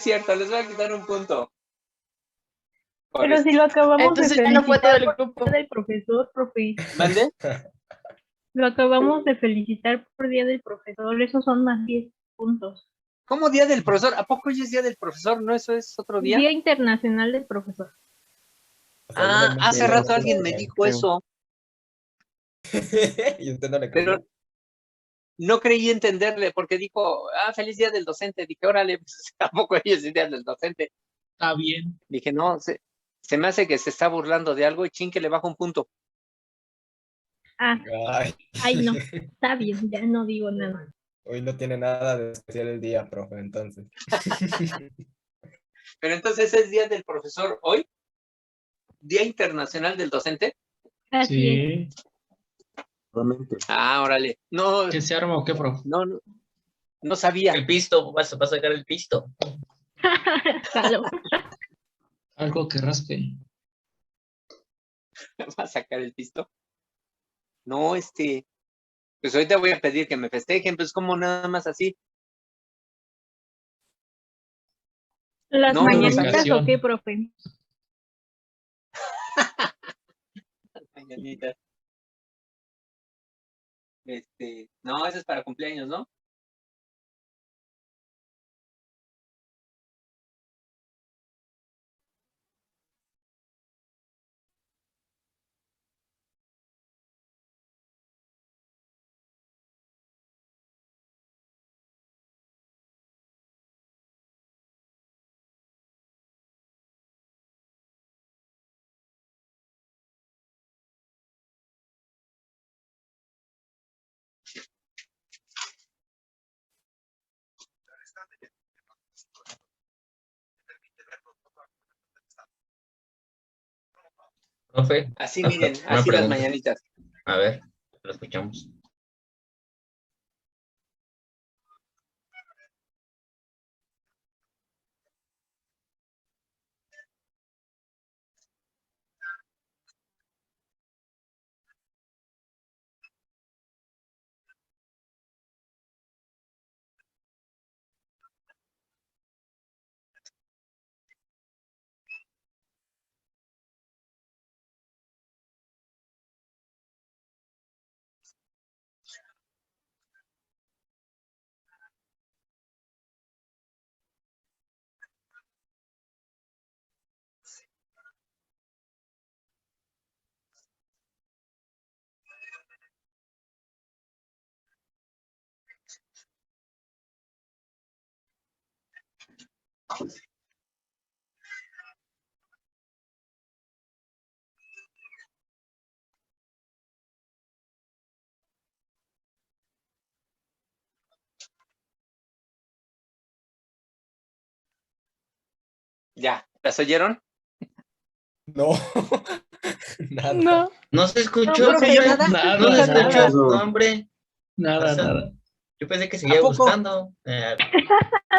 cierto, les voy a quitar un punto. Pero si lo acabamos Entonces de ya no fue todo felicitar el por grupo. día del profesor, profe. ¿Mande? Lo acabamos de felicitar por día del profesor. Esos son más 10 puntos. ¿Cómo día del profesor? ¿A poco hoy es día del profesor? ¿No eso es otro día? Día Internacional del Profesor. Ah, hace rato alguien me dijo eso, Y usted no le pero creyó. no creí entenderle porque dijo, feliz día del docente. Dije, órale, pues, ¿a poco hoy es el día del docente? Está bien. Dije, no, se me hace que se está burlando de algo y chin que le bajo un punto. Ay, no. Está bien, ya no digo nada. Hoy no tiene nada de especial el día, profe, entonces. Pero entonces es día del profesor hoy, Día Internacional del Docente. Así es. Sí. Órale. No, ¿Qué se arma o qué, profe? no sabía. El pisto, vas a sacar el pisto. Salud. Algo que raspe. ¿Va a sacar el pisto? No, pues ahorita voy a pedir que me festejen, pues como nada más así. ¿Las No, mañanitas no o qué, profe? Mañanitas. No, eso es para cumpleaños, ¿no? Profe. Así, miren, Una así las pregunta. mañanitas. A ver, lo escuchamos. Ya, ¿las oyeron? No. Nada. No. No se escuchó, No, profe. nada? Nada, No se escuchó. nada, No, hombre. nada, nada. Yo pensé que seguía ¿A poco? buscando.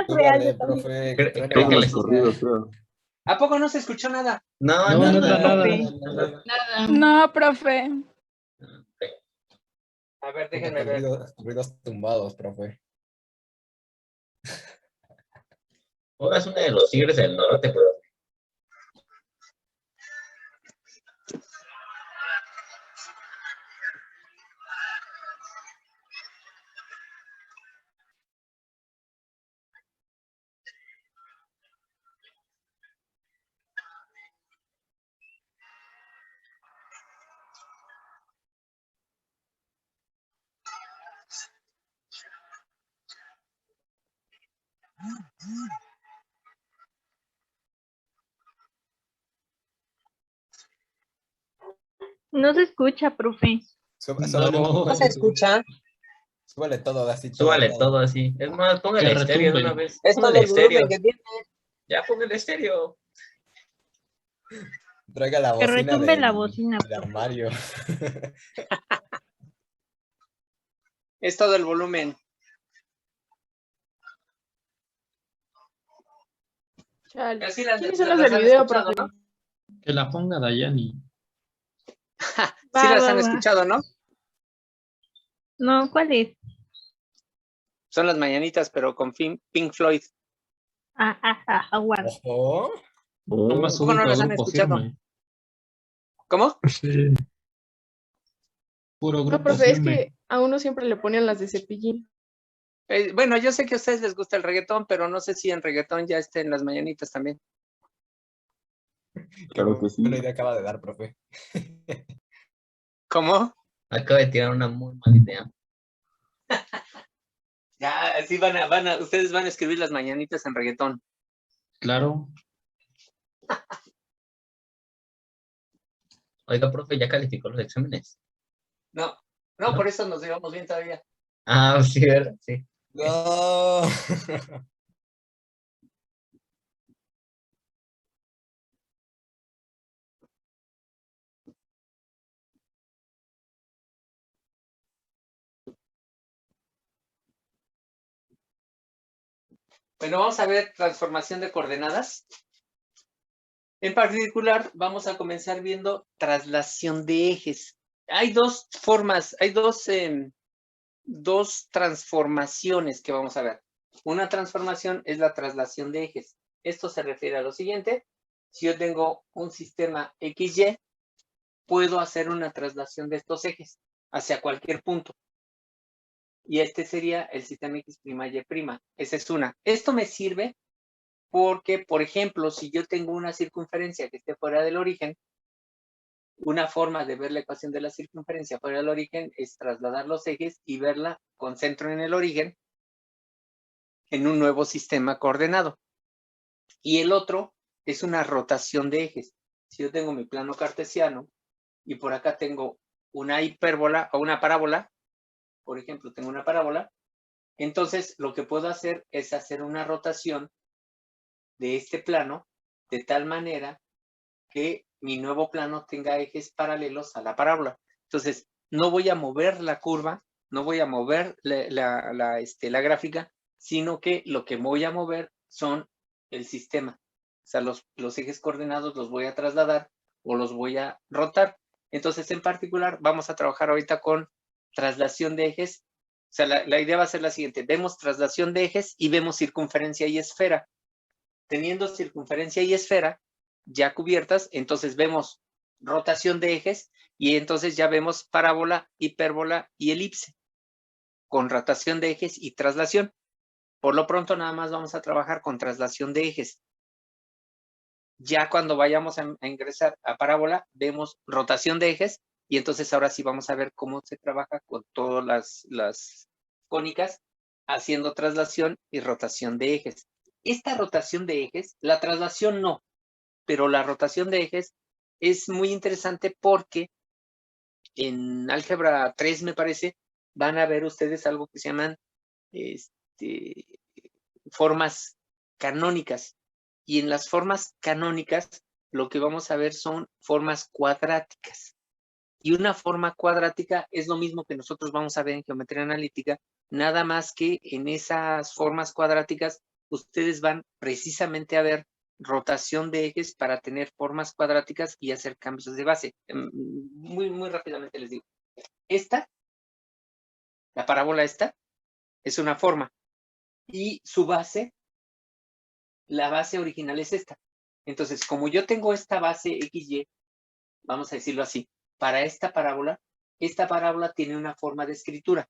Súbale, profe. Creo Truene que la les- bocina. ¿A poco no se escuchó nada? No, No, nada. nada. Nada. No, profe. A ver, Junto déjenme con ver. ruidos tumbados, profe. Ahora es una de los Tigres del Norte, pero No se escucha, profe. Súbale, No. ¿No se escucha? súbale todo, así. súbale todo así. Es más, ponga Que el estéreo de retumbe. una vez. Es Ponga todo el el volumen estéreo. que tiene. Ya, ponga el estéreo. Traiga la Que bocina retumbe la bocina, del profe. armario. Es todo el volumen. Chale. Así las, ¿Quiénes las, son los las del han video, escuchado, profe? ¿no? Que la ponga Dayani. Sí las han Va. escuchado, ¿no? No, ¿cuál es? Son las mañanitas, pero con Pink Floyd. Aguarda. Ojo. Nomás ¿Cómo no ubico a los han Grupo escuchado? Firme. ¿Cómo? Sí. Puro No, Grupo profe, es Firme. que a uno siempre le ponían las de Cepillín. Bueno, yo sé que a ustedes les gusta el reggaetón, pero no sé si en reggaetón ya esté en las mañanitas también. Claro que sí. Buena idea acaba de dar, profe. ¿Cómo? Acaba de tirar una muy mala idea. Ya, así ustedes van a escribir las mañanitas en reggaetón. Claro. Oiga, profe, ¿ya calificó los exámenes? No, ¿No? por eso nos llevamos bien todavía. Ah, sí, ¿verdad? Sí. No. Bueno, vamos a ver transformación de coordenadas. En particular, vamos a comenzar viendo traslación de ejes. Hay dos formas, hay dos transformaciones que vamos a ver. Una transformación es la traslación de ejes. Esto se refiere a lo siguiente. Si yo tengo un sistema XY, puedo hacer una traslación de estos ejes hacia cualquier punto. Y este sería el sistema X', Y'. Esa es una. Esto me sirve porque, por ejemplo, si yo tengo una circunferencia que esté fuera del origen, una forma de ver la ecuación de la circunferencia fuera del origen es trasladar los ejes y verla con centro en el origen en un nuevo sistema coordenado. Y el otro es una rotación de ejes. Si yo tengo mi plano cartesiano y por acá tengo una hipérbola o una parábola, por ejemplo, tengo una parábola, entonces lo que puedo hacer es hacer una rotación de este plano de tal manera que mi nuevo plano tenga ejes paralelos a la parábola. Entonces, no voy a mover la curva, no voy a mover la gráfica, sino que lo que voy a mover son el sistema. O sea, los ejes coordenados los voy a trasladar o los voy a rotar. Entonces, en particular, vamos a trabajar ahorita con traslación de ejes. O sea, la idea va a ser la siguiente. Vemos traslación de ejes y vemos circunferencia y esfera. Teniendo circunferencia y esfera ya cubiertas, entonces vemos rotación de ejes y entonces ya vemos parábola, hipérbola y elipse con rotación de ejes y traslación. Por lo pronto nada más vamos a trabajar con traslación de ejes. Ya cuando vayamos a ingresar a parábola, vemos rotación de ejes y entonces ahora sí vamos a ver cómo se trabaja con todas las cónicas haciendo traslación y rotación de ejes. Esta rotación de ejes, la traslación no, pero la rotación de ejes es muy interesante porque en álgebra 3, me parece, van a ver ustedes algo que se llaman formas canónicas. Y en las formas canónicas, lo que vamos a ver son formas cuadráticas. Y una forma cuadrática es lo mismo que nosotros vamos a ver en geometría analítica, nada más que en esas formas cuadráticas ustedes van precisamente a ver rotación de ejes para tener formas cuadráticas y hacer cambios de base. Muy rápidamente les digo. La parábola esta, es una forma. Y su base, la base original es esta. Entonces, como yo tengo esta base XY, vamos a decirlo así, para esta parábola tiene una forma de escritura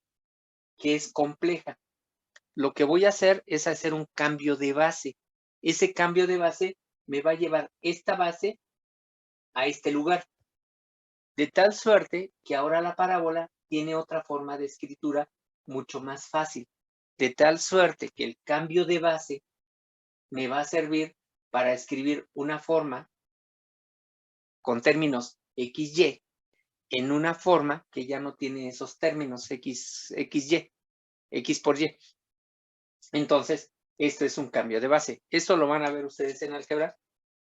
que es compleja. Lo que voy a hacer es hacer un cambio de base. Ese cambio de base me va a llevar esta base a este lugar. De tal suerte que ahora la parábola tiene otra forma de escritura mucho más fácil. De tal suerte que el cambio de base me va a servir para escribir una forma con términos XY en una forma que ya no tiene esos términos XY, X por Y. Entonces, esto es un cambio de base. Esto lo van a ver ustedes en álgebra,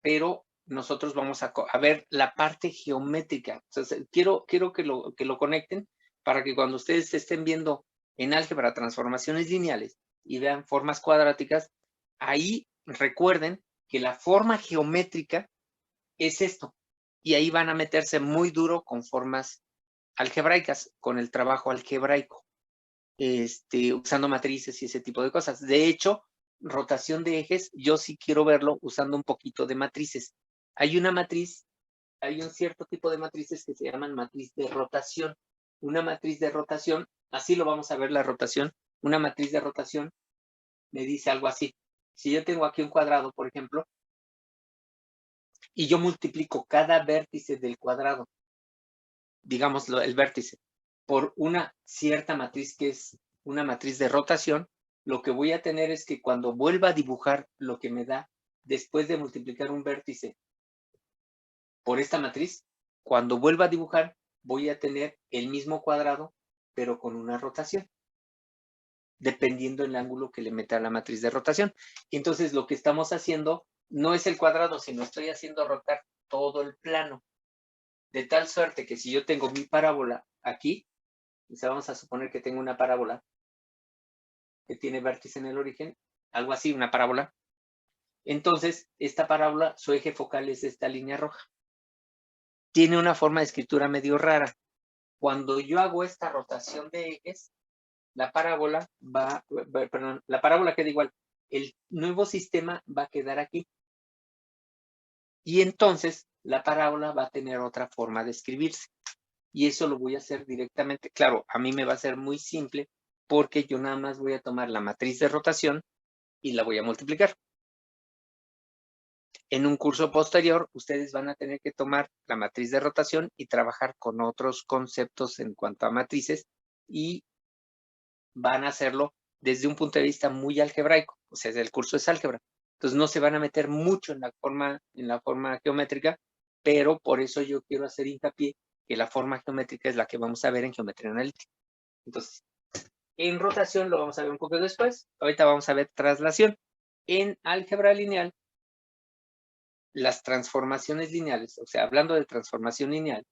pero nosotros vamos a ver la parte geométrica. Entonces, quiero que lo conecten para que cuando ustedes estén viendo en álgebra transformaciones lineales y vean formas cuadráticas, ahí recuerden que la forma geométrica es esto. Y ahí van a meterse muy duro con formas algebraicas, con el trabajo algebraico, usando matrices y ese tipo de cosas. De hecho, rotación de ejes, yo sí quiero verlo usando un poquito de matrices. Hay una matriz, hay un cierto tipo de matrices que se llaman matriz de rotación. Una matriz de rotación, así lo vamos a ver la rotación, una matriz de rotación me dice algo así. Si yo tengo aquí un cuadrado, por ejemplo, y yo multiplico cada vértice del cuadrado, digámoslo, el vértice, por una cierta matriz que es una matriz de rotación, lo que voy a tener es que cuando vuelva a dibujar lo que me da después de multiplicar un vértice por esta matriz, cuando vuelva a dibujar voy a tener el mismo cuadrado, pero con una rotación, dependiendo del ángulo que le meta a la matriz de rotación. Entonces lo que estamos haciendo no es el cuadrado, sino estoy haciendo rotar todo el plano. De tal suerte que si yo tengo mi parábola aquí, o sea, vamos a suponer que tengo una parábola que tiene vértice en el origen, algo así, una parábola. Entonces, esta parábola, su eje focal es esta línea roja. Tiene una forma de escritura medio rara. Cuando yo hago esta rotación de ejes, la parábola la parábola queda igual. El nuevo sistema va a quedar aquí. Y entonces, la parábola va a tener otra forma de escribirse. Y eso lo voy a hacer directamente. Claro, a mí me va a ser muy simple porque yo nada más voy a tomar la matriz de rotación y la voy a multiplicar. En un curso posterior, ustedes van a tener que tomar la matriz de rotación y trabajar con otros conceptos en cuanto a matrices y van a hacerlo desde un punto de vista muy algebraico. O sea, el curso es álgebra. Entonces no se van a meter mucho en la forma geométrica, pero por eso yo quiero hacer hincapié que la forma geométrica es la que vamos a ver en geometría analítica. Entonces, en rotación lo vamos a ver un poco después. Ahorita vamos a ver traslación. En álgebra lineal, las transformaciones lineales, o sea, hablando de transformación lineal,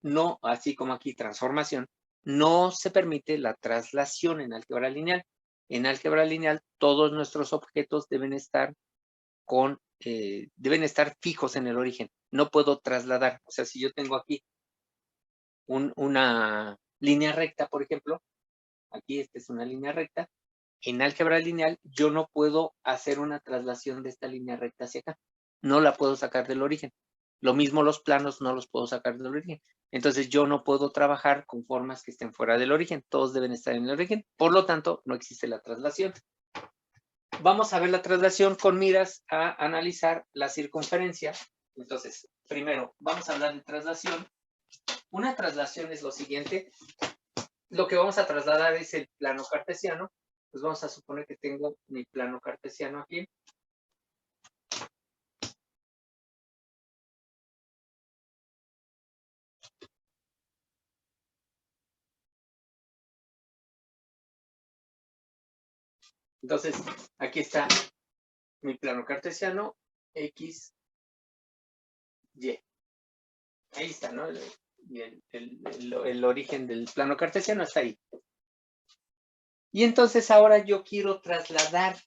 no, así como aquí transformación, no se permite la traslación en álgebra lineal. En álgebra lineal, todos nuestros objetos deben estar fijos en el origen. No puedo trasladar. O sea, si yo tengo aquí una línea recta, por ejemplo, aquí esta es una línea recta, en álgebra lineal yo no puedo hacer una traslación de esta línea recta hacia acá. No la puedo sacar del origen. Lo mismo los planos no los puedo sacar del origen. Entonces yo no puedo trabajar con formas que estén fuera del origen. Todos deben estar en el origen. Por lo tanto, no existe la traslación. Vamos a ver la traslación con miras a analizar la circunferencia. Entonces, primero, vamos a hablar de traslación. Una traslación es lo siguiente. Lo que vamos a trasladar es el plano cartesiano. Pues vamos a suponer que tengo mi plano cartesiano aquí. Entonces, aquí está mi plano cartesiano, X, Y. Ahí está, ¿no? El origen del plano cartesiano está ahí. Y entonces ahora yo quiero trasladar,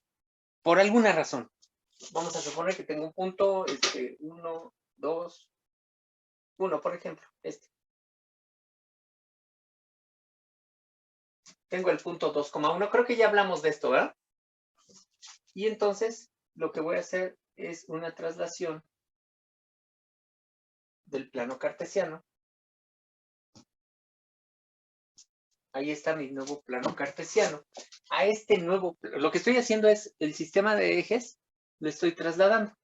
por alguna razón, vamos a suponer que tengo un punto, 1, 2, 1, por ejemplo, este. Tengo el punto 2,1, creo que ya hablamos de esto, ¿verdad? Y entonces lo que voy a hacer es una traslación del plano cartesiano. Ahí está mi nuevo plano cartesiano. A este nuevo, lo que estoy haciendo es el sistema de ejes, lo estoy trasladando.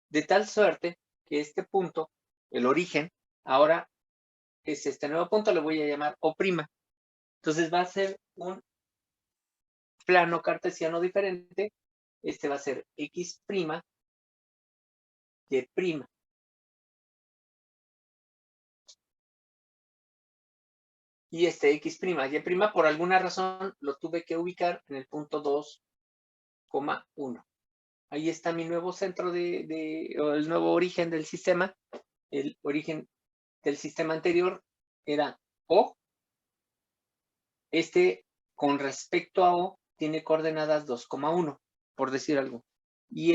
De tal suerte que este punto, el origen, ahora es este nuevo punto, le voy a llamar O'. Entonces va a ser un plano cartesiano diferente. Este va a ser X', Y'. Y este X', Y', por alguna razón lo tuve que ubicar en el punto 2,1. Ahí está mi nuevo centro o el nuevo origen del sistema. El origen del sistema anterior era O. Este, con respecto a O, tiene coordenadas 2,1, por decir algo. Y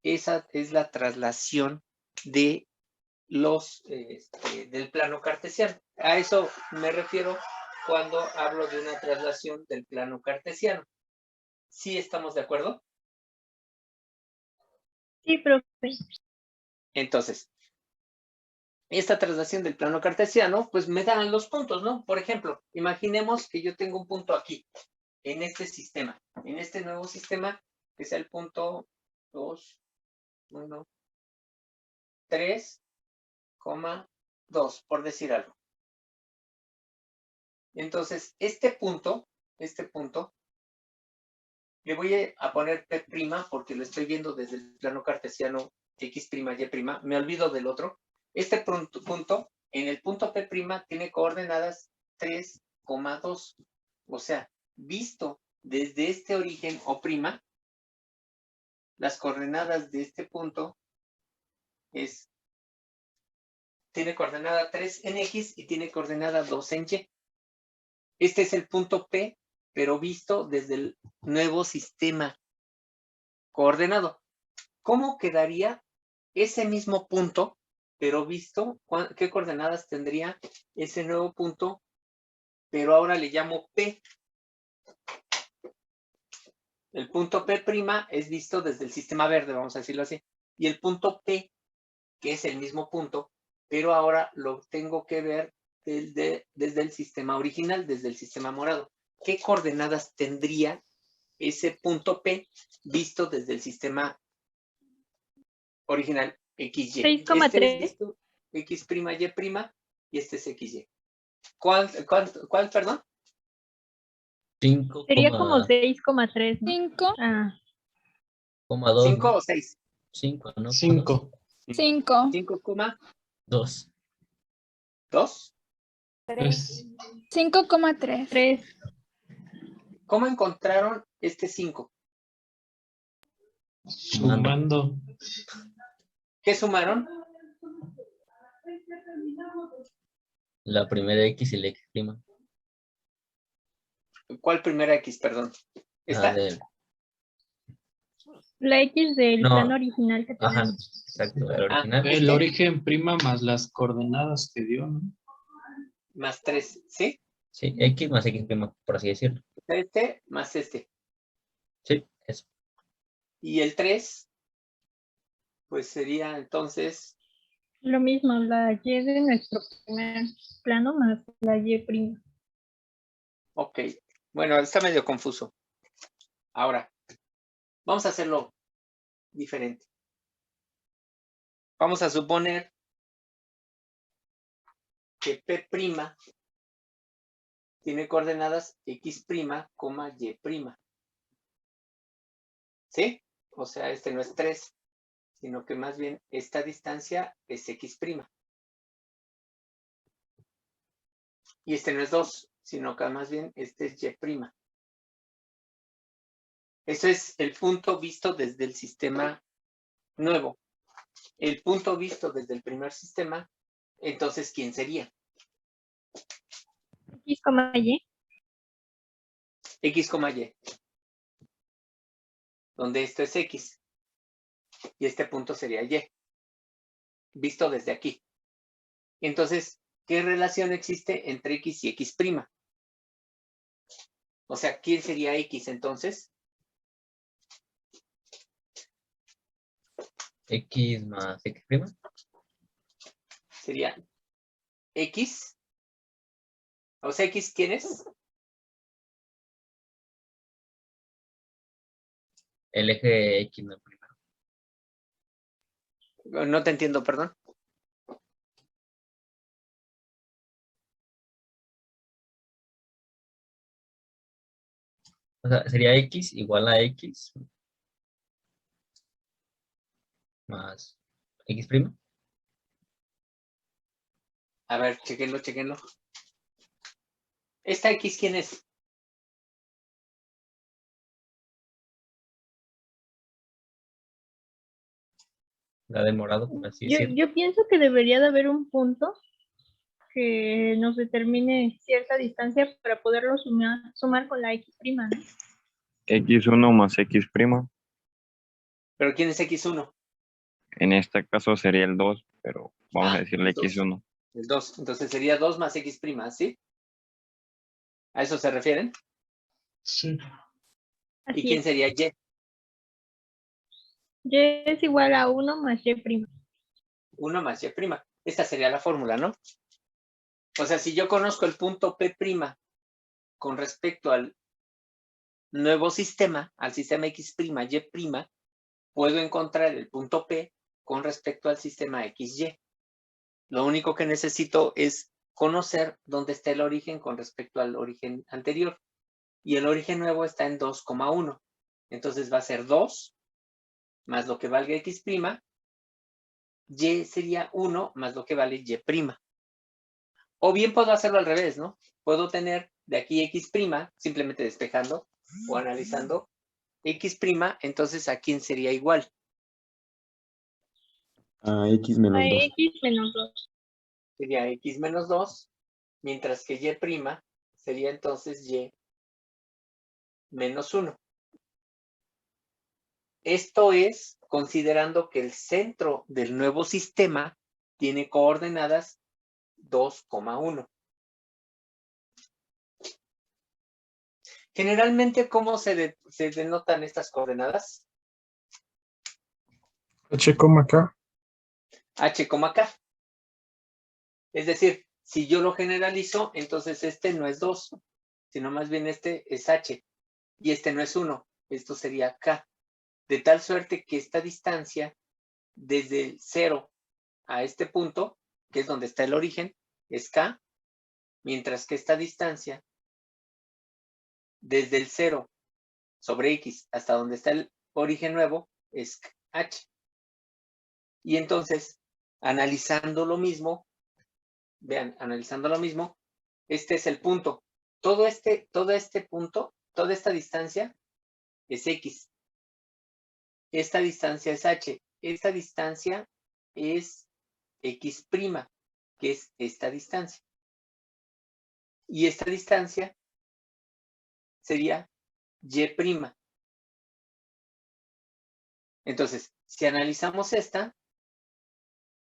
esa es la traslación de del plano cartesiano. A eso me refiero cuando hablo de una traslación del plano cartesiano. ¿Sí estamos de acuerdo? Sí, profe. Entonces, esta traslación del plano cartesiano, pues me dan los puntos, ¿no? Por ejemplo, imaginemos que yo tengo un punto aquí, en este sistema, en este nuevo sistema, que sea el punto 2, 1, 3,2, por decir algo. Entonces, este punto, le voy a poner P' porque lo estoy viendo desde el plano cartesiano X', Y', me olvido del otro. Este punto, en el punto P' tiene coordenadas 3,2. O sea, visto desde este origen o prima, las coordenadas de este punto tiene coordenada 3 en X y tiene coordenada 2 en Y. Este es el punto P, pero visto desde el nuevo sistema coordenado. ¿Cómo quedaría ese mismo punto, pero visto qué coordenadas tendría ese nuevo punto, pero ahora le llamo P? El punto P' es visto desde el sistema verde, vamos a decirlo así. Y el punto P, que es el mismo punto, pero ahora lo tengo que ver desde el sistema original, desde el sistema morado. ¿Qué coordenadas tendría ese punto P visto desde el sistema original XY? 6,3. Este es visto X', Y', y este es XY. ¿Cuál, perdón? 5, Sería como 6,3, ¿no? 5, Ah, 2, 5 o 6. 5, ¿no? 5. 5, 2. 5,2. 3. 5,3. 3. ¿Cómo encontraron este 5? Sumando. ¿Qué sumaron? La primera X y la X'. ¿Cuál primera X, perdón? ¿Esta? La X del No. plano original que Ajá, tenemos. exacto, el original. El origen prima más las coordenadas que dio, ¿no? Más 3, ¿sí? Sí, X más X', por así decirlo. Este más este. Sí, eso. Y el 3, pues sería entonces, Lo mismo, la Y de nuestro primer plano más la Y'. ok. Bueno, está medio confuso. Ahora, vamos a hacerlo diferente. Vamos a suponer que P' tiene coordenadas X', Y'. ¿Sí? O sea, este no es 3, sino que más bien esta distancia es X'. Y este no es 2, sino que más bien este es Y'. Eso es el punto visto desde el sistema nuevo. El punto visto desde el primer sistema, entonces, ¿quién sería? X, Y. X, Y. Donde esto es X. Y este punto sería Y. Visto desde aquí. Entonces, ¿qué relación existe entre X y X'? O sea, ¿quién sería X entonces? X más X'. Sería X. O sea, X, ¿quién es? El eje X, ¿no? Primero. No te entiendo, perdón. O sea, sería X igual a X más X'. A ver, chequenlo. ¿Esta X quién es? La del morado, por así decirlo. Yo pienso que debería de haber un punto que nos determine cierta distancia para poderlo sumar con la X', ¿no? X1 más X'. ¿Pero quién es X1? En este caso sería el 2, pero vamos a decirle el 2. X1. El 2. Entonces sería 2 más X', ¿sí? ¿A eso se refieren? Sí. ¿Y Así quién es. sería Y? Y es igual a 1 más y prima. 1 más y'. Esta sería la fórmula, ¿no? O sea, si yo conozco el punto P' con respecto al nuevo sistema, al sistema X', Y', puedo encontrar el punto P con respecto al sistema XY. Lo único que necesito es conocer dónde está el origen con respecto al origen anterior. Y el origen nuevo está en 2,1. Entonces va a ser 2 más lo que valga X'. Y sería 1 más lo que vale Y'. O bien puedo hacerlo al revés, ¿no? Puedo tener de aquí X', simplemente despejando o analizando X', entonces ¿a quién sería igual? A X menos A 2. X menos 2. Sería X menos 2, mientras que Y' sería entonces Y menos 1. Esto es considerando que el centro del nuevo sistema tiene coordenadas 2,1. Generalmente, ¿cómo se denotan estas coordenadas? H, K. H, K. Es decir, si yo lo generalizo, entonces este no es 2, sino más bien este es H. Y este no es 1, esto sería K. De tal suerte que esta distancia, desde el 0 a este punto, que es donde está el origen, es K, mientras que esta distancia, desde el 0 sobre X hasta donde está el origen nuevo, es H. Y entonces, analizando lo mismo, vean, analizando lo mismo, este es el punto. Todo este punto, toda esta distancia es X. Esta distancia es H. Esta distancia es X', que es esta distancia. Y esta distancia sería Y'. Entonces, si analizamos esta,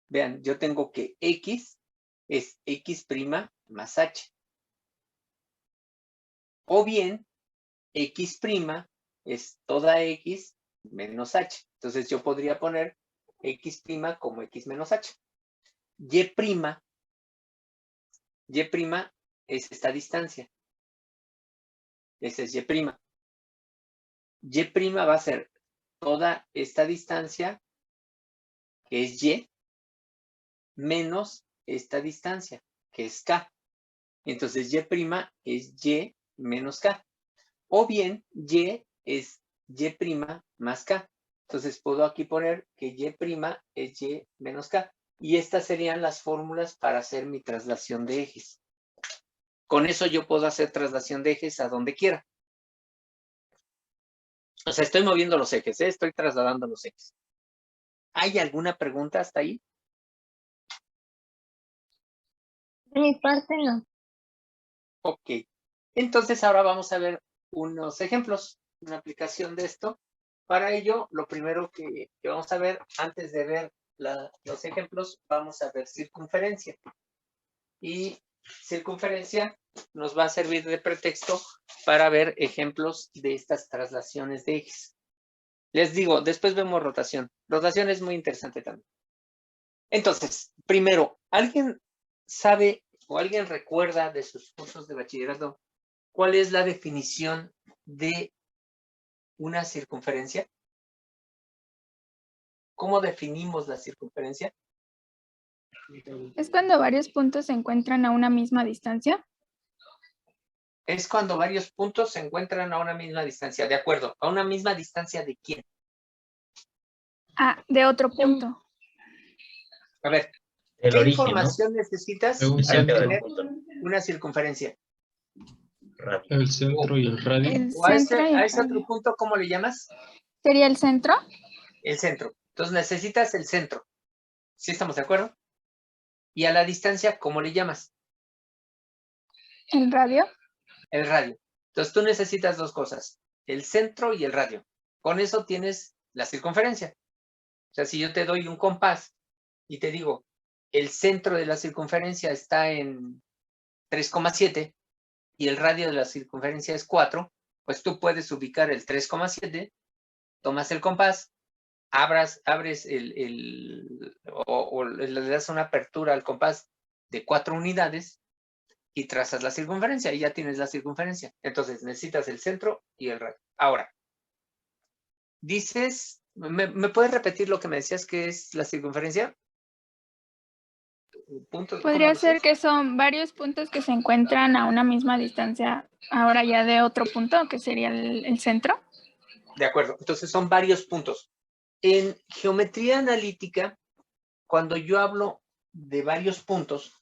vean, yo tengo que X es X' más H. O bien, X' es toda X menos H. Entonces, yo podría poner X' como X menos H. Y' es esta distancia. Esa es Y'. Y' va a ser toda esta distancia, que es Y, menos esta distancia, que es K. Entonces, Y' es Y menos K. O bien, Y es Y' más K. Entonces, puedo aquí poner que Y' es Y menos K. Y estas serían las fórmulas para hacer mi traslación de ejes. Con eso yo puedo hacer traslación de ejes a donde quiera. O sea, estoy moviendo los ejes, estoy trasladando los ejes. ¿Hay alguna pregunta hasta ahí? De mi parte, no. Ok. Entonces, ahora vamos a ver unos ejemplos, una aplicación de esto. Para ello, lo primero que vamos a ver, antes de ver los ejemplos, vamos a ver circunferencia. Y circunferencia nos va a servir de pretexto para ver ejemplos de estas traslaciones de ejes. Les digo, después vemos rotación. Rotación es muy interesante también. Entonces, primero, ¿alguien sabe o alguien recuerda de sus cursos de bachillerato cuál es la definición de una circunferencia? ¿Cómo definimos la circunferencia? ¿Es cuando varios puntos se encuentran a una misma distancia? Es cuando varios puntos se encuentran a una misma distancia. De acuerdo. ¿A una misma distancia de quién? Ah, de otro punto. A ver, El ¿qué origen, ¿no? información necesitas De un para Cerca del tener punto. una circunferencia? Radio. El centro y el radio. El ¿O a centro y el ese otro radio. punto, cómo le llamas? ¿Sería el centro? El centro. Entonces necesitas el centro. ¿Sí estamos de acuerdo? Y a la distancia, ¿cómo le llamas? ¿El radio? El radio. Entonces tú necesitas dos cosas, el centro y el radio. Con eso tienes la circunferencia. O sea, si yo te doy un compás y te digo, el centro de la circunferencia está en 3,7 y el radio de la circunferencia es 4, pues tú puedes ubicar el 3,7, tomas el compás abres o le das una apertura al compás de 4 unidades y trazas la circunferencia y ya tienes la circunferencia. Entonces necesitas el centro y el radio. Ahora, dices, ¿me puedes repetir lo que me decías que es la circunferencia? Puntos, ¿cómo Podría lo ser sabes? que son varios puntos que se encuentran a una misma distancia, ahora ya de otro punto, que sería el centro. De acuerdo, entonces son varios puntos. En geometría analítica, cuando yo hablo de varios puntos,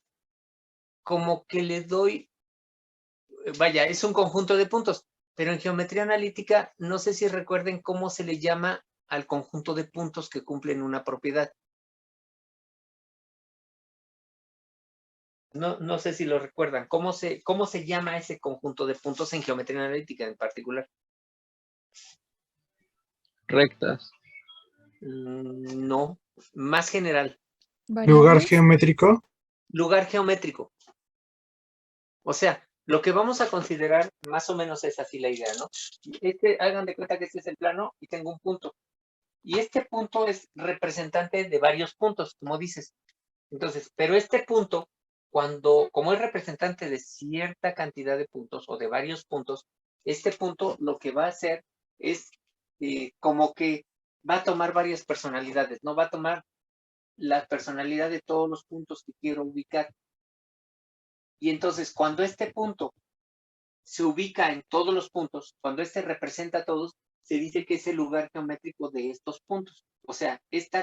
como que le doy, vaya, es un conjunto de puntos, pero en geometría analítica, no sé si recuerden cómo se le llama al conjunto de puntos que cumplen una propiedad. No sé si lo recuerdan. ¿Cómo se llama ese conjunto de puntos en geometría analítica en particular? Rectas. No, más general. Lugar Variables. geométrico. Lugar geométrico. O sea, lo que vamos a considerar más o menos es así la idea, ¿no? Hagan de cuenta que este es el plano y tengo un punto. Y este punto es representante de varios puntos, como dices. Entonces, pero este punto, como es representante de cierta cantidad de puntos o de varios puntos, este punto lo que va a hacer es como que va a tomar varias personalidades, ¿no? Va a tomar la personalidad de todos los puntos que quiero ubicar. Y entonces, cuando este punto se ubica en todos los puntos, cuando este representa a todos, se dice que es el lugar geométrico de estos puntos. O sea,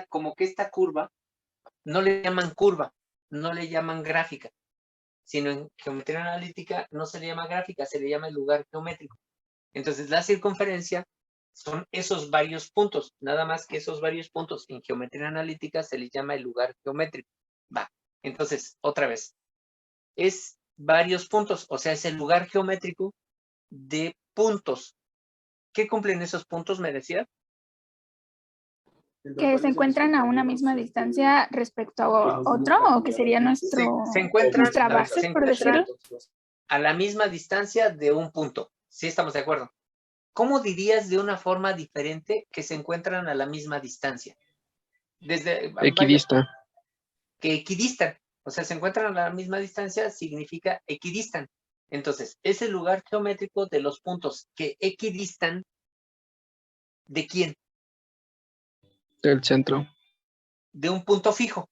como que esta curva, no le llaman curva, no le llaman gráfica, sino en geometría analítica no se le llama gráfica, se le llama el lugar geométrico. Entonces, la circunferencia son esos varios puntos, nada más que esos varios puntos en geometría analítica se les llama el lugar geométrico. Va, entonces, otra vez, es varios puntos, o sea, es el lugar geométrico de puntos. ¿Qué cumplen esos puntos, me decía? Que se encuentran a una misma distancia respecto a otro, o que sería Se encuentran, nuestra base, por decirlo. a la misma distancia de un punto. Sí, estamos de acuerdo. ¿Cómo dirías de una forma diferente que se encuentran a la misma distancia? Equidistan. Que equidistan. O sea, se encuentran a la misma distancia significa equidistan. Entonces, es el lugar geométrico de los puntos que equidistan. ¿De quién? Del centro. De un punto fijo.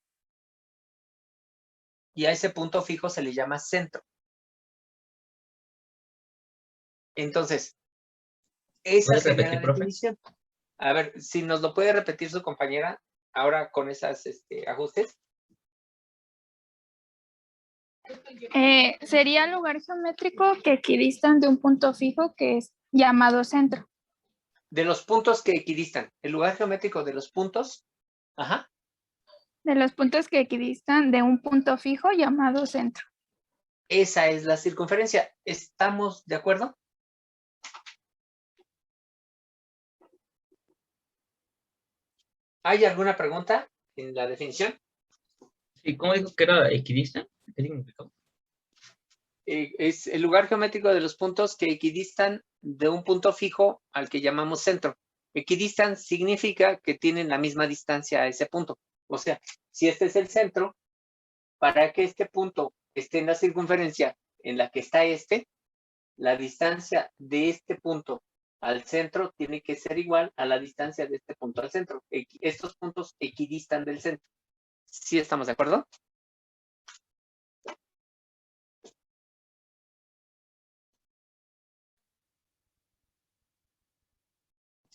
Y a ese punto fijo se le llama centro. Entonces, esa ¿Puedes sería repetir, la profe? definición. A ver, si nos lo puede repetir su compañera, ahora con esos ajustes. Sería el lugar geométrico que equidistan de un punto fijo que es llamado centro. De los puntos que equidistan. El lugar geométrico de los puntos. Ajá. De los puntos que equidistan de un punto fijo llamado centro. Esa es la circunferencia. ¿Estamos de acuerdo? ¿Hay alguna pregunta en la definición? Sí, ¿cómo dijo que era equidista? ¿Qué significó? Es el lugar geométrico de los puntos que equidistan de un punto fijo al que llamamos centro. Equidistan significa que tienen la misma distancia a ese punto. O sea, si este es el centro, para que este punto esté en la circunferencia en la que está la distancia de este punto al centro tiene que ser igual a la distancia de este punto al centro. Estos puntos equidistan del centro. ¿Sí estamos de acuerdo?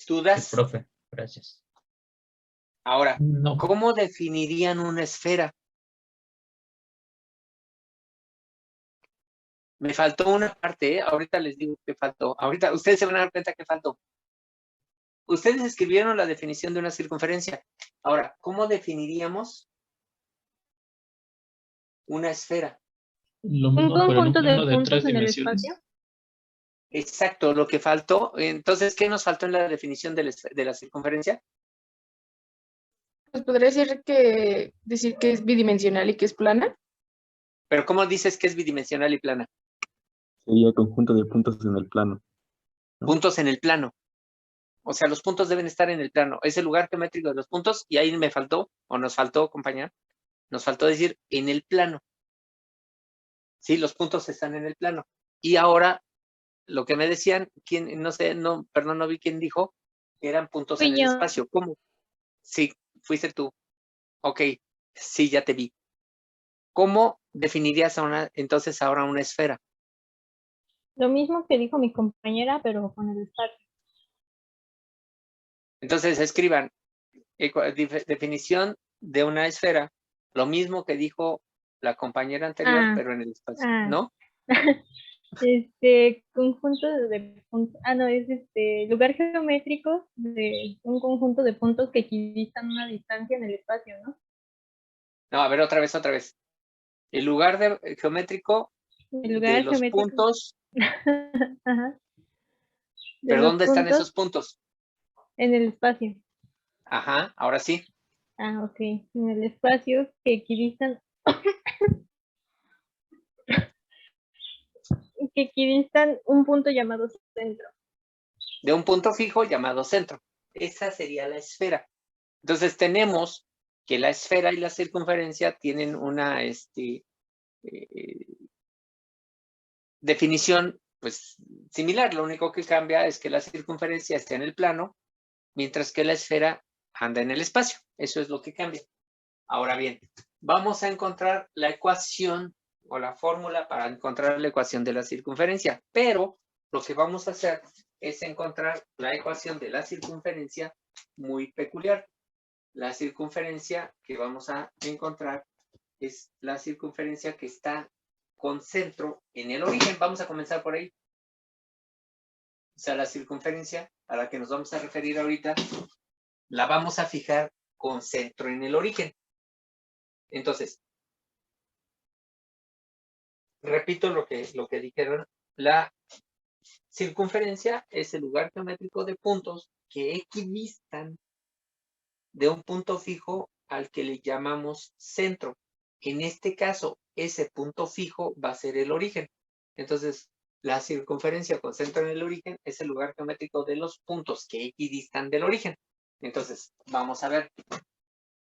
¿Dudas? Sí, profe, gracias. Ahora, No. ¿cómo definirían una esfera? Me faltó una parte, ¿eh? Ahorita les digo que faltó. Ahorita ustedes se van a dar cuenta que faltó. Ustedes escribieron la definición de una circunferencia. Ahora, ¿cómo definiríamos una esfera? Lo Un mismo, pero en un conjunto de plano de 3 puntos en el dimensiones. espacio. Exacto, lo que faltó. Entonces, ¿qué nos faltó en la definición de la circunferencia? Pues podría decir que es bidimensional y que es plana. Pero ¿cómo dices que es bidimensional y plana? Sería conjunto de puntos en el plano. ¿No? Puntos en el plano. O sea, los puntos deben estar en el plano. Es el lugar geométrico de los puntos y ahí me faltó, o nos faltó, compañero, nos faltó decir en el plano. Sí, los puntos están en el plano. Y ahora, lo que me decían, quién, no sé, no, perdón, no vi quién dijo, que eran puntos en Fui el yo. espacio. ¿Cómo? Sí, fuiste tú. Ok, sí, ya te vi. ¿Cómo definirías entonces ahora una esfera? Lo mismo que dijo mi compañera, pero con el espacio. Entonces escriban definición de una esfera, lo mismo que dijo la compañera anterior, Ah, pero en el espacio, ah. ¿no? Conjunto de puntos. Ah, no, es lugar geométrico de un conjunto de puntos que equidistan una distancia en el espacio, ¿no? No, a ver, otra vez. El lugar geométrico El de lugar los geométrico. puntos, Ajá. De ¿pero los dónde están puntos esos puntos? en el espacio. Ajá, ahora sí. Ah, ok. En el espacio que equidistan. Que equidistan un punto llamado centro. De un punto fijo llamado centro. Esa sería la esfera. Entonces tenemos que la esfera y la circunferencia tienen una definición pues similar. Lo único que cambia es que la circunferencia está en el plano, mientras que la esfera anda en el espacio. Eso es lo que cambia. Ahora bien, vamos a encontrar la ecuación o la fórmula para encontrar la ecuación de la circunferencia, pero lo que vamos a hacer es encontrar la ecuación de la circunferencia muy peculiar. La circunferencia que vamos a encontrar es la circunferencia que está con centro en el origen. Vamos a comenzar por ahí. O sea, la circunferencia a la que nos vamos a referir ahorita, la vamos a fijar con centro en el origen. Entonces, repito lo que dijeron, la circunferencia es el lugar geométrico de puntos que equidistan de un punto fijo al que le llamamos centro. En este caso, ese punto fijo va a ser el origen. Entonces, la circunferencia con centro en el origen es el lugar geométrico de los puntos que equidistan del origen. Entonces, vamos a ver.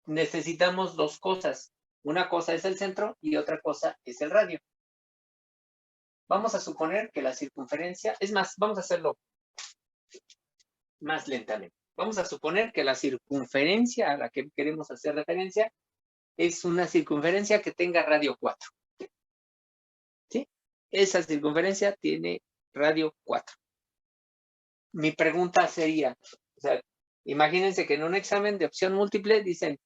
Necesitamos dos cosas. Una cosa es el centro y otra cosa es el radio. Vamos a suponer que la circunferencia, es más, vamos a hacerlo más lentamente. Vamos a suponer que la circunferencia a la que queremos hacer referencia es una circunferencia que tenga radio 4. ¿Sí? Esa circunferencia tiene radio 4. Mi pregunta sería, o sea, imagínense que en un examen de opción múltiple dicen,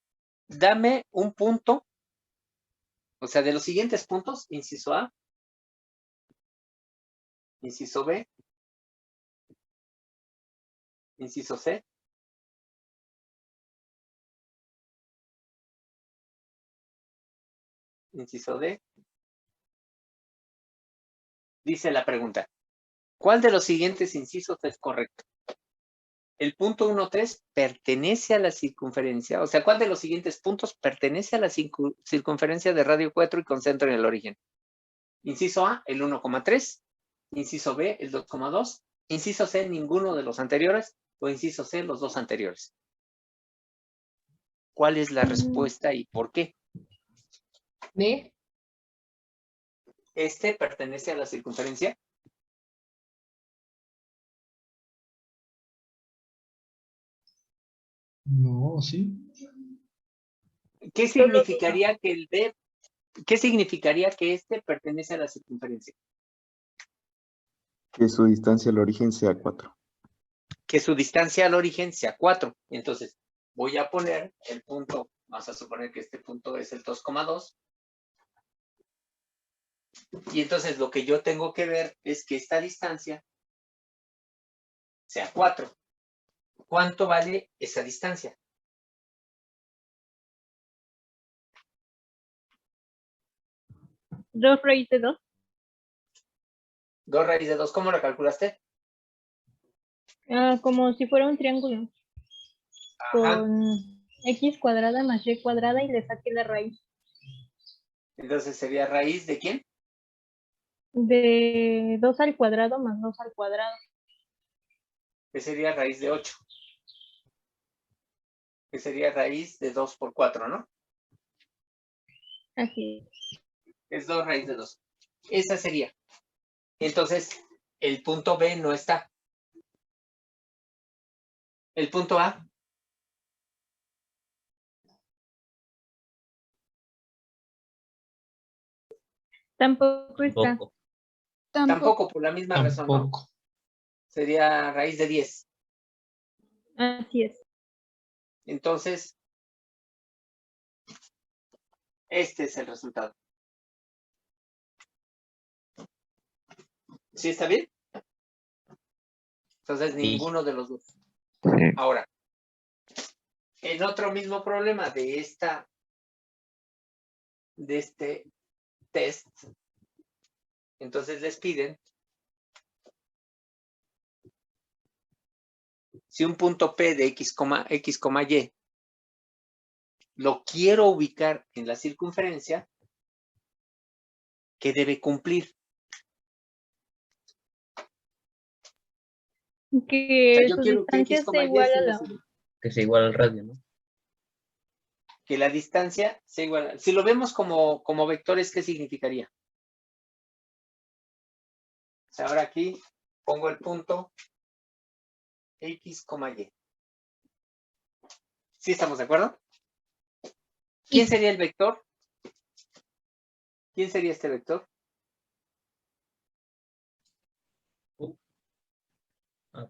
dame un punto, o sea, de los siguientes puntos, inciso A, inciso B, inciso C, inciso D. Dice la pregunta, ¿cuál de los siguientes incisos es correcto? El punto 1, 3 pertenece a la circunferencia, o sea, ¿cuál de los siguientes puntos pertenece a la circunferencia de radio 4 y con centro en el origen? Inciso A, el 1,3. Inciso B, el 2,2. Inciso C, ninguno de los anteriores. O inciso C, los dos anteriores. ¿Cuál es la respuesta y por qué? ¿De? ¿Este pertenece a la circunferencia? No, sí. ¿Qué significaría que el B, qué significaría que este pertenece a la circunferencia? Que su distancia al origen sea 4. Que su distancia al origen sea 4. Entonces, voy a poner el punto, vamos a suponer que este punto es el 2,2. Y entonces lo que yo tengo que ver es que esta distancia sea 4. ¿Cuánto vale esa distancia? ¿2 raíz de 2? 2 raíz de 2, ¿cómo lo calculaste? Como si fuera un triángulo. Ajá. Con x cuadrada más y cuadrada y le saqué la raíz. Entonces sería raíz de ¿quién? De 2 al cuadrado más 2 al cuadrado. Que sería raíz de 8. que sería raíz de 2 por 4, ¿no? Así Es 2 raíz de 2. Esa sería. Entonces, el punto B no está. El punto A. tampoco está. Poco. Tampoco por la misma razón, ¿no? Tampoco. Sería raíz de 10. Así es. Entonces, este es el resultado. ¿Sí está bien? Entonces, ninguno de los dos. Sí. Ahora, en otro mismo problema de este test, entonces les piden si un punto P de X, Y lo quiero ubicar en la circunferencia, ¿qué debe cumplir? Que yo su quiero que distancia X, sea Y igual esté a en la la circunferencia. Que sea igual al radio, ¿no? Que la distancia sea igual. Si lo vemos como vectores, ¿qué significaría? O sea, ahora aquí pongo el punto X, Y. ¿Sí estamos de acuerdo? ¿Quién sería el vector? ¿Quién sería este vector?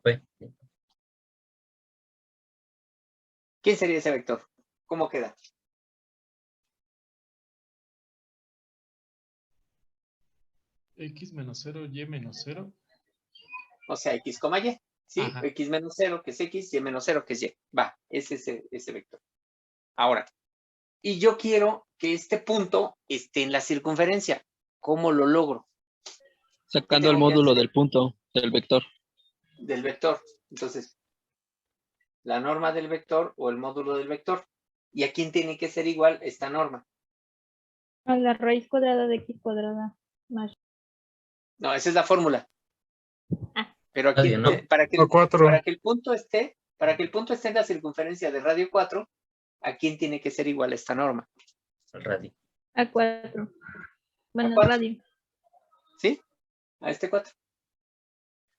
Pues. ¿Quién sería ese vector? ¿Cómo queda? X menos 0, Y menos 0. O sea, X, Y. ¿Sí? Ajá. X menos 0, que es X, Y menos 0, que es Y. Va, es ese vector. Ahora, y yo quiero que este punto esté en la circunferencia. ¿Cómo lo logro? Sacando el tengo que módulo hacer? del punto, del vector. Del vector. Entonces, la norma del vector o el módulo del vector. ¿Y a quién tiene que ser igual esta norma? A la raíz cuadrada de X cuadrada más. No, esa es la fórmula. Ah. Pero aquí, Radio, ¿no? para que A4. el punto esté en la circunferencia de radio 4, ¿a quién tiene que ser igual esta norma? Al radio. A 4. Bueno, cuatro. radio. ¿Sí? A este 4.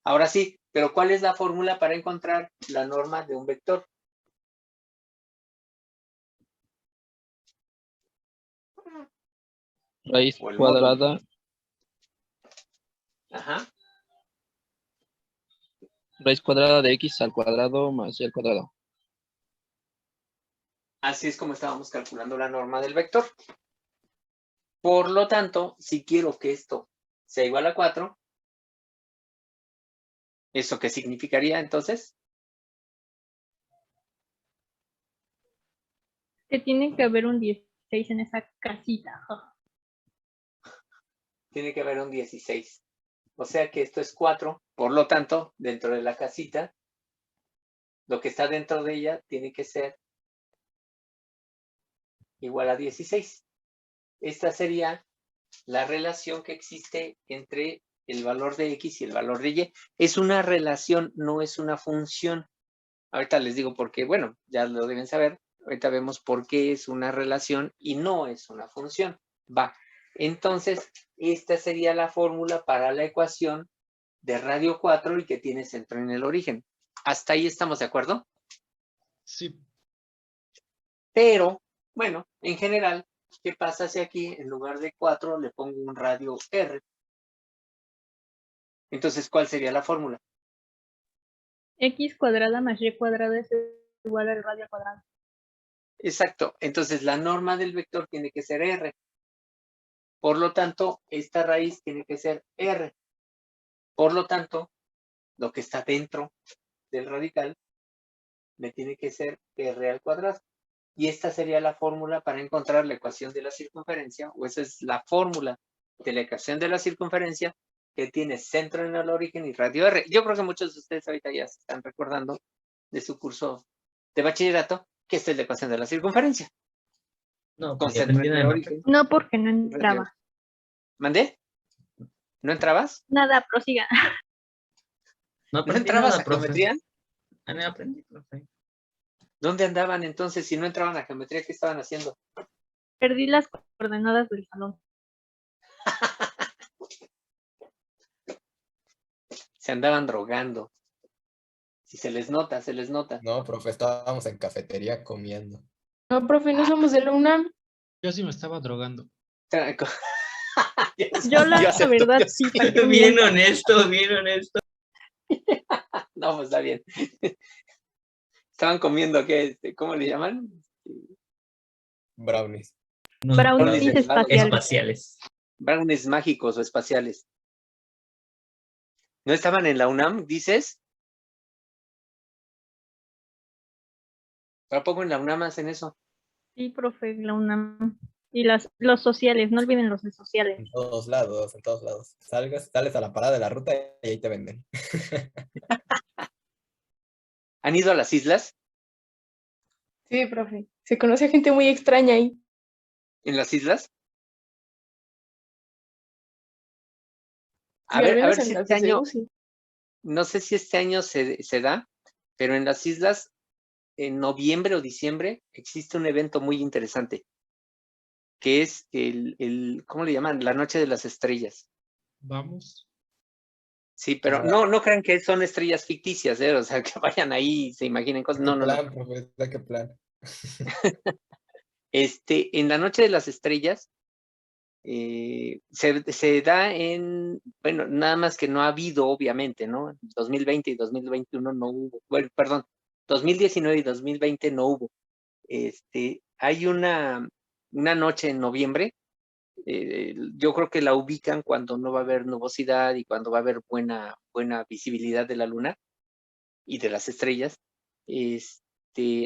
Ahora sí, pero ¿cuál es la fórmula para encontrar la norma de un vector? Raíz O el cuadrada, Ajá. raíz cuadrada de X al cuadrado más Y al cuadrado. Así es como estábamos calculando la norma del vector. Por lo tanto, si quiero que esto sea igual a 4, ¿eso qué significaría entonces? Que tiene que haber un 16 en esa casita. Tiene que haber un 16. O sea que esto es 4. Por lo tanto, dentro de la casita, lo que está dentro de ella tiene que ser igual a 16. Esta sería la relación que existe entre el valor de X y el valor de Y. Es una relación, no es una función. Ahorita les digo por qué, bueno, ya lo deben saber. Ahorita vemos por qué es una relación y no es una función. Va. Entonces, esta sería la fórmula para la ecuación de radio 4 y que tiene centro en el origen. ¿Hasta ahí estamos de acuerdo? Sí. Pero, bueno, en general, ¿qué pasa si aquí en lugar de 4 le pongo un radio R? Entonces, ¿cuál sería la fórmula? X cuadrada más Y cuadrada es igual al radio cuadrado. Exacto. Entonces, la norma del vector tiene que ser R. Por lo tanto, esta raíz tiene que ser R. Por lo tanto, lo que está dentro del radical me tiene que ser R al cuadrado. Y esta sería la fórmula para encontrar la ecuación de la circunferencia, o esa es la fórmula de la ecuación de la circunferencia que tiene centro en el origen y radio R. Yo creo que muchos de ustedes ahorita ya se están recordando de su curso de bachillerato que esta es la ecuación de la circunferencia. No, Con pues ya centro aprendí en nada el más. origen. No, porque no y radio R. entraba. ¿Mandé? ¿No entrabas? Nada, prosiga. No ¿No aprendí entrabas nada, a profe. geometría? No aprendí, profe. ¿Dónde andaban entonces si no entraban a geometría? ¿Qué estaban haciendo? Perdí las coordenadas del salón. Se andaban drogando. Si se les nota, se les nota. No, profe, estábamos en cafetería comiendo. No, profe, no somos de la UNAM. Yo sí me estaba drogando. Yo la acepto, verdad yo sí, para que Bien mientan. honesto, bien honesto. No, pues está bien. Estaban comiendo, ¿qué? ¿Cómo le llaman? Brownies. Brownies Brownies espaciales. espaciales. Brownies mágicos o espaciales. ¿No estaban en la UNAM, dices? ¿A poco en la UNAM hacen eso? Sí, profe, la UNAM. Y los sociales, no olviden los de sociales. En todos lados, en todos lados. Sales a la parada de la ruta y ahí te venden. ¿Han ido a las islas? Sí, profe. Se conoce a gente muy extraña ahí. ¿En las islas? Sí, A al ver menos en si las este de año, CEU, sí. no sé si este año se da, pero en las islas, en noviembre o diciembre, existe un evento muy interesante, que es ¿cómo le llaman? La Noche de las Estrellas. Vamos. Sí, pero no crean que son estrellas ficticias, ¿eh? O sea, que vayan ahí y se imaginen cosas. No, no, no. Plan, profe, ¿de qué plan? En la Noche de las Estrellas se da bueno, nada más que no ha habido, obviamente, ¿no? 2020 y 2021 no hubo, bueno, perdón, 2019 y 2020 no hubo. Hay una noche en noviembre, yo creo que la ubican cuando no va a haber nubosidad y cuando va a haber buena visibilidad de la luna y de las estrellas.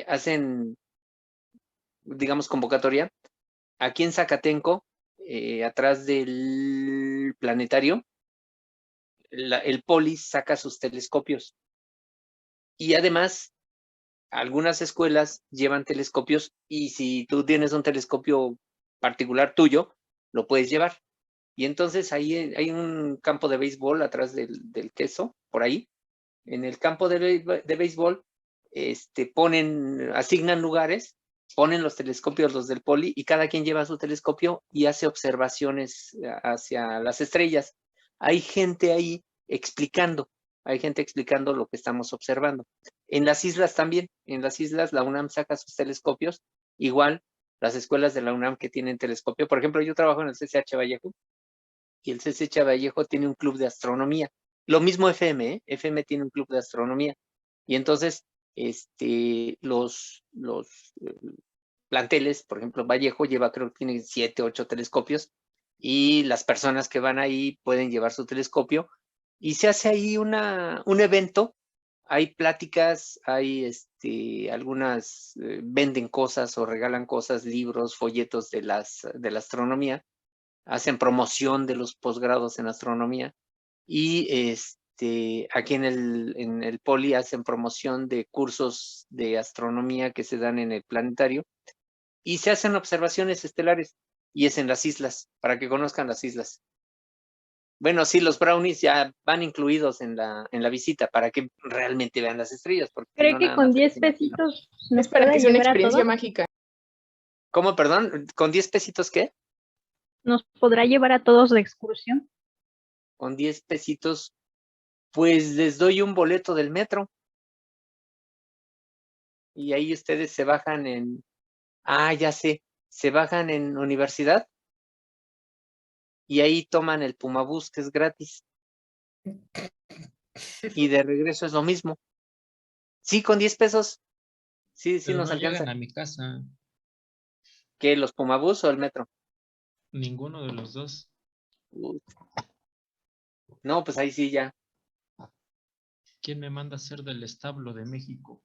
Hacen, digamos, convocatoria. Aquí en Zacatenco, atrás del planetario, el Poli saca sus telescopios. Y además, algunas escuelas llevan telescopios y si tú tienes un telescopio particular tuyo, lo puedes llevar. Y entonces ahí hay un campo de béisbol atrás del queso, por ahí. En el campo de béisbol, asignan lugares, ponen los telescopios, los del Poli, y cada quien lleva su telescopio y hace observaciones hacia las estrellas. Hay gente ahí explicando lo que estamos observando. En las islas también, en las islas la UNAM saca sus telescopios, igual las escuelas de la UNAM que tienen telescopio. Por ejemplo, yo trabajo en el CCH Vallejo y el CCH Vallejo tiene un club de astronomía. Lo mismo FM, ¿eh? FM tiene un club de astronomía. Y entonces, los planteles, por ejemplo, Vallejo creo que tiene 7, 8 telescopios y las personas que van ahí pueden llevar su telescopio y se hace ahí un evento. Hay pláticas, hay algunas, venden cosas o regalan cosas, libros, folletos de la astronomía, hacen promoción de los posgrados en astronomía y aquí en el Poli hacen promoción de cursos de astronomía que se dan en el planetario y se hacen observaciones estelares y es en las islas, para que conozcan las islas. Bueno, sí, los brownies ya van incluidos en la visita para que realmente vean las estrellas. Porque ¿Cree no que nada con más se 10 las imaginan. pesitos Es nos para pueda que sea una llevar a experiencia todos? mágica. ¿Cómo, perdón? ¿Con 10 pesitos qué? ¿Nos podrá llevar a todos de excursión? Con 10 pesitos, pues les doy un boleto del metro. Y ahí ustedes se bajan ya sé, se bajan en Universidad y ahí toman el Pumabús, que es gratis. Y de regreso es lo mismo. Sí, con 10 pesos. Sí, Pero nos no llegan alcanza. a mi casa. ¿Qué, los Pumabús o el metro? Ninguno de los dos. No, pues ahí sí ya. ¿Quién me manda a ser del establo de México?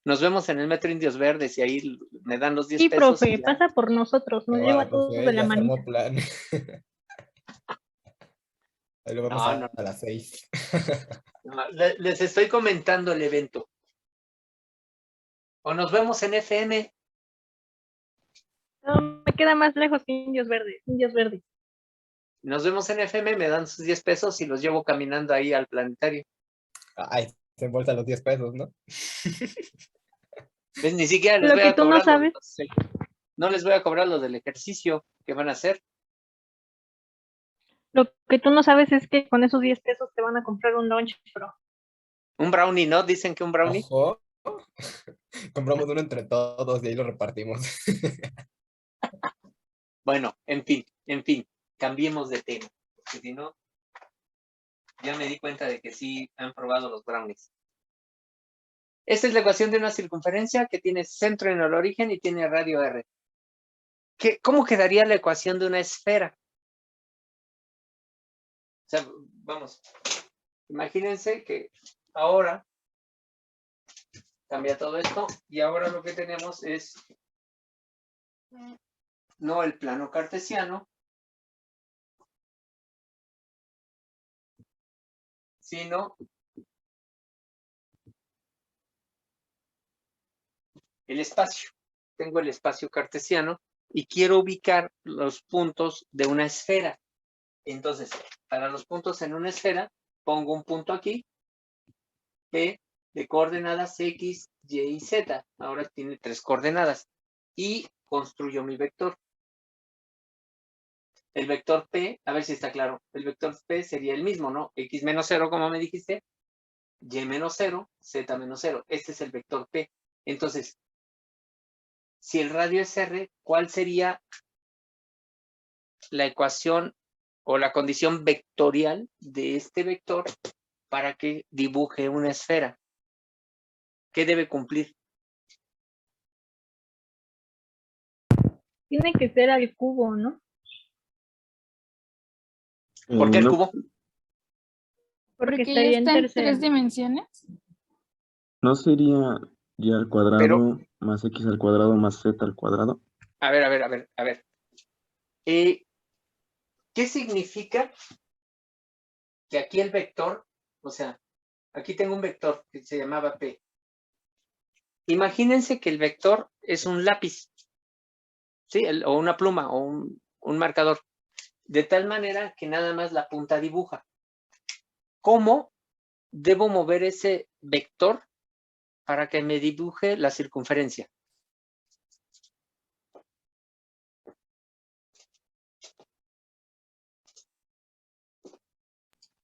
Nos vemos en el metro Indios Verdes y ahí me dan los 10 Sí, pesos. profe, Y ya. pasa por nosotros, nos lleva a todos de la Ya se manita. armó plan. Ahí lo vemos No. a las 6. No, les estoy comentando el evento. O nos vemos en FM. No, me queda más lejos que Indios Verdes, Indios Verdes. Nos vemos en FM, me dan sus 10 pesos y los llevo caminando ahí al planetario. Ay, se embolsan los 10 pesos, ¿no? Pues ni siquiera les Lo voy que a tú no cobrar sabes. no les voy a cobrar lo del ejercicio que van a hacer. Lo que tú no sabes es que con esos 10 pesos te van a comprar un lunch, bro. Un brownie, ¿no? Dicen que un brownie. Ojo. Compramos uno entre todos y ahí lo repartimos. Bueno, en fin, cambiemos de tema. Porque si no, ya me di cuenta de que sí han probado los brownies. Esta es la ecuación de una circunferencia que tiene centro en el origen y tiene radio R. ¿Cómo quedaría la ecuación de una esfera? O sea, vamos, imagínense que ahora cambia todo esto y ahora lo que tenemos es no el plano cartesiano, sino el espacio. Tengo el espacio cartesiano y quiero ubicar los puntos de una esfera. Entonces, para los puntos en una esfera, pongo un punto aquí, P, de coordenadas X, Y y Z. Ahora tiene 3 coordenadas. Y construyo mi vector. El vector P, a ver si está claro, el vector P sería el mismo, ¿no? X menos 0, como me dijiste, Y menos 0, Z menos 0. Este es el vector P. Entonces, si el radio es R, ¿cuál sería la ecuación o la condición vectorial de este vector para que dibuje una esfera? ¿Qué debe cumplir? Tiene que ser al cubo, ¿no? ¿Por qué el No, cubo? Porque Porque está ya bien está en tercera. 3 dimensiones. ¿no sería y al cuadrado más x al cuadrado más z al cuadrado? A ver. ¿Qué significa que aquí el vector, o sea, aquí tengo un vector que se llamaba P. Imagínense que el vector es un lápiz, ¿sí? O una pluma o un marcador, de tal manera que nada más la punta dibuja. ¿Cómo debo mover ese vector para que me dibuje la circunferencia?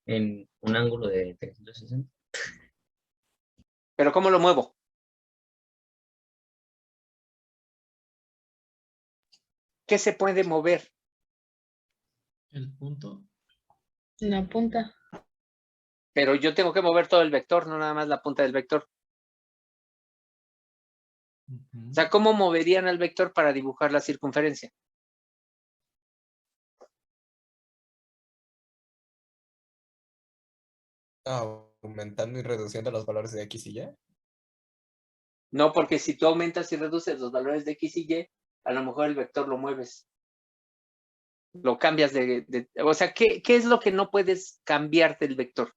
En un ángulo de 360. ¿Pero cómo lo muevo? ¿Qué se puede mover? El punto. La punta. Pero yo tengo que mover todo el vector, no nada más la punta del vector. O sea, ¿cómo moverían al vector para dibujar la circunferencia? Aumentando y reduciendo los valores de X y Y. No, porque si tú aumentas y reduces los valores de X y Y, a lo mejor el vector lo mueves. Lo cambias o sea, ¿qué es lo que no puedes cambiar del vector?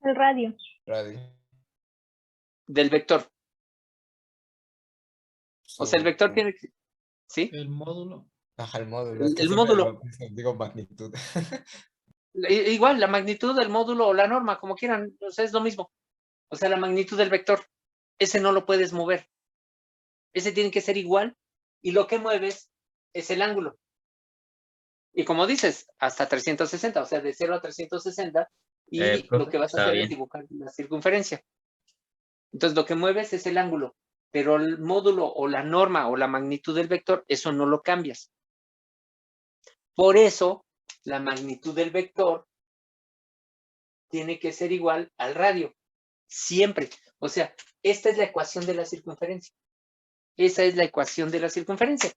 El radio. Radio. Del vector. O sea, el vector tiene que... ¿Sí? El módulo. Ajá, el módulo. Es que El siempre módulo. digo magnitud. Igual, la magnitud del módulo o la norma, como quieran, o sea, es lo mismo. O sea, la magnitud del vector. Ese no lo puedes mover. Ese tiene que ser igual. Y lo que mueves es el ángulo. Y como dices, hasta 360, o sea, de 0 a 360. Y lo Profe, que vas a está hacer es bien. dibujar la circunferencia. Entonces, lo que mueves es el ángulo. Pero el módulo o la norma o la magnitud del vector, eso no lo cambias. Por eso, la magnitud del vector tiene que ser igual al radio. Siempre. O sea, esta es la ecuación de la circunferencia. Esa es la ecuación de la circunferencia.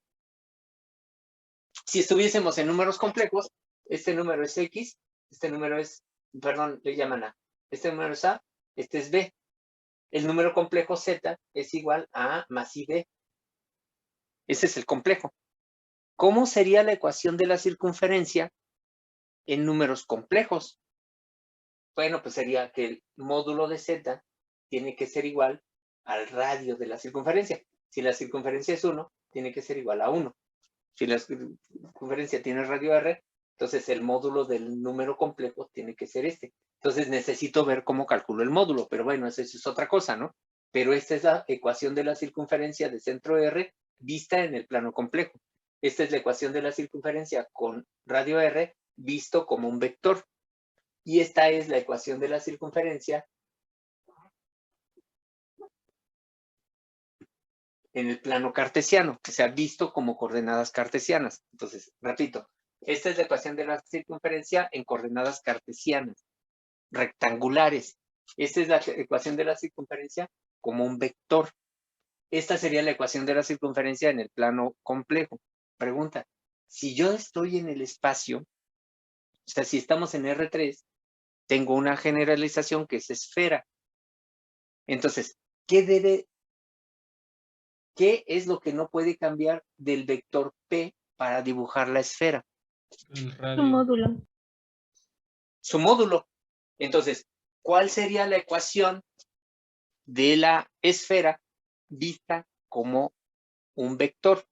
Si estuviésemos en números complejos, este número es X, este número es, perdón, le llaman A. Este número es A, este es B. El número complejo Z es igual a A más IB. Ese es el complejo. ¿Cómo sería la ecuación de la circunferencia en números complejos? Bueno, pues sería que el módulo de Z tiene que ser igual al radio de la circunferencia. Si la circunferencia es 1, tiene que ser igual a 1. Si la circunferencia tiene radio R, entonces el módulo del número complejo tiene que ser este. Entonces necesito ver cómo calculo el módulo, pero bueno, eso es otra cosa, ¿no? pero esta es la ecuación de la circunferencia de centro R vista en el plano complejo. Esta es la ecuación de la circunferencia con radio R visto como un vector. Y esta es la ecuación de la circunferencia en el plano cartesiano, que se ha visto como coordenadas cartesianas. Entonces, repito, esta es la ecuación de la circunferencia en coordenadas cartesianas, rectangulares. Esta es la ecuación de la circunferencia como un vector. Esta sería la ecuación de la circunferencia en el plano complejo. Pregunta, si yo estoy en el espacio, o sea, si estamos en R3, tengo una generalización que es esfera. Entonces, ¿qué es lo que no puede cambiar del vector P para dibujar la esfera? El Su radio. módulo. Su módulo. Entonces, ¿cuál sería la ecuación de la esfera vista como un vector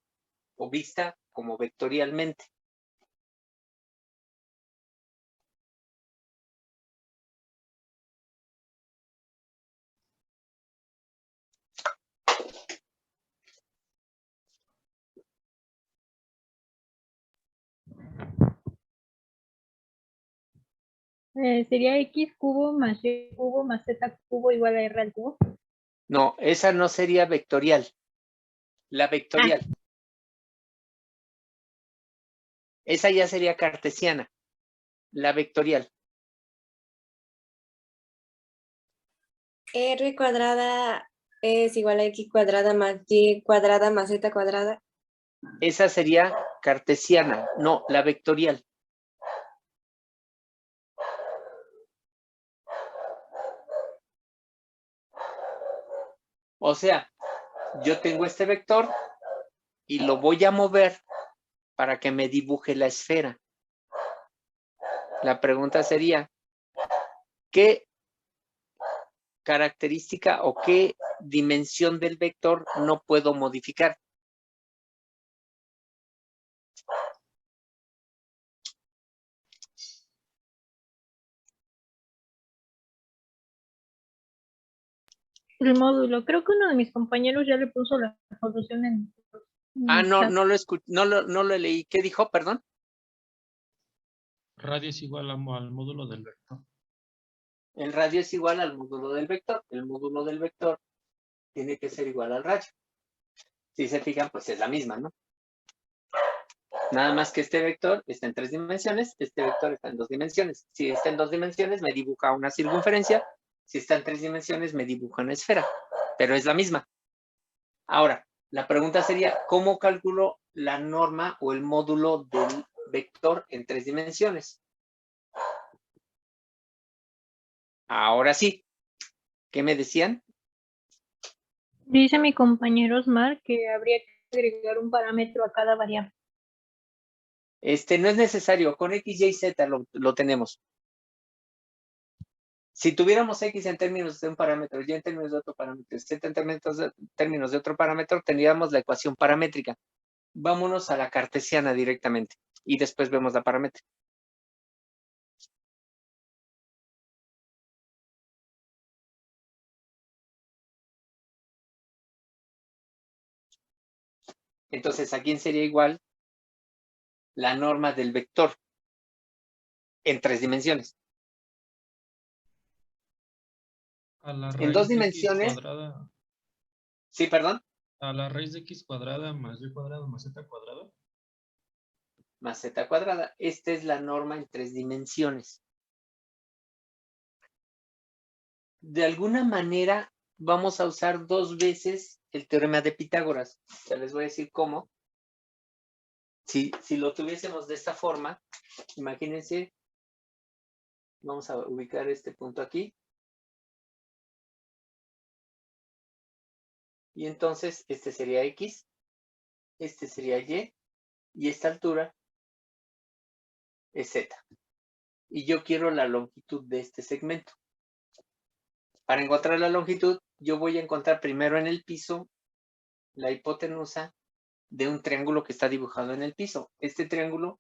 o vista como vectorialmente? Sería X cubo más Y cubo más Z cubo igual a R al cubo. No, esa no sería vectorial. La vectorial. Esa ya sería cartesiana. La vectorial. R cuadrada es igual a X cuadrada más Y cuadrada más Z cuadrada. Esa sería cartesiana. No, la vectorial. O sea, yo tengo este vector y lo voy a mover para que me dibuje la esfera. La pregunta sería, ¿qué característica o qué dimensión del vector no puedo modificar? El módulo. Creo que uno de mis compañeros ya le puso la solución en Ah, el no, chat. no lo escuché, no lo leí. ¿Qué dijo? Perdón. Radio es igual al módulo del vector. El radio es igual al módulo del vector. El módulo del vector tiene que ser igual al radio. Si se fijan, pues es la misma, ¿no? Nada más que este vector está en 3 dimensiones, este vector está en 2 dimensiones. Si está en 2 dimensiones, me dibuja una circunferencia. Si está en 3 dimensiones, me dibuja una esfera. Pero es la misma. Ahora, la pregunta sería, ¿cómo calculo la norma o el módulo del vector en 3 dimensiones? Ahora sí. ¿Qué me decían? Dice mi compañero Osmar que habría que agregar un parámetro a cada variable. No es necesario. Con X, Y, Z lo tenemos. Si tuviéramos X en términos de un parámetro, Y en términos de otro parámetro, Z en términos de otro parámetro, tendríamos la ecuación paramétrica. Vámonos a la cartesiana directamente y después vemos la paramétrica. Entonces, ¿a quién sería igual la norma del vector en 3 dimensiones? A la En 2 raíz de dimensiones. X cuadrada. Sí, perdón. A la raíz de X cuadrada más Y cuadrado más Z cuadrado. Más Z cuadrada. Esta es la norma en 3 dimensiones. De alguna manera vamos a usar 2 veces el teorema de Pitágoras. Ya les voy a decir cómo. Si lo tuviésemos de esta forma, imagínense, vamos a ubicar este punto aquí. Y entonces este sería X, este sería y esta altura es Z. Y yo quiero la longitud de este segmento. Para encontrar la longitud, yo voy a encontrar primero en el piso la hipotenusa de un triángulo que está dibujado en el piso. Este triángulo,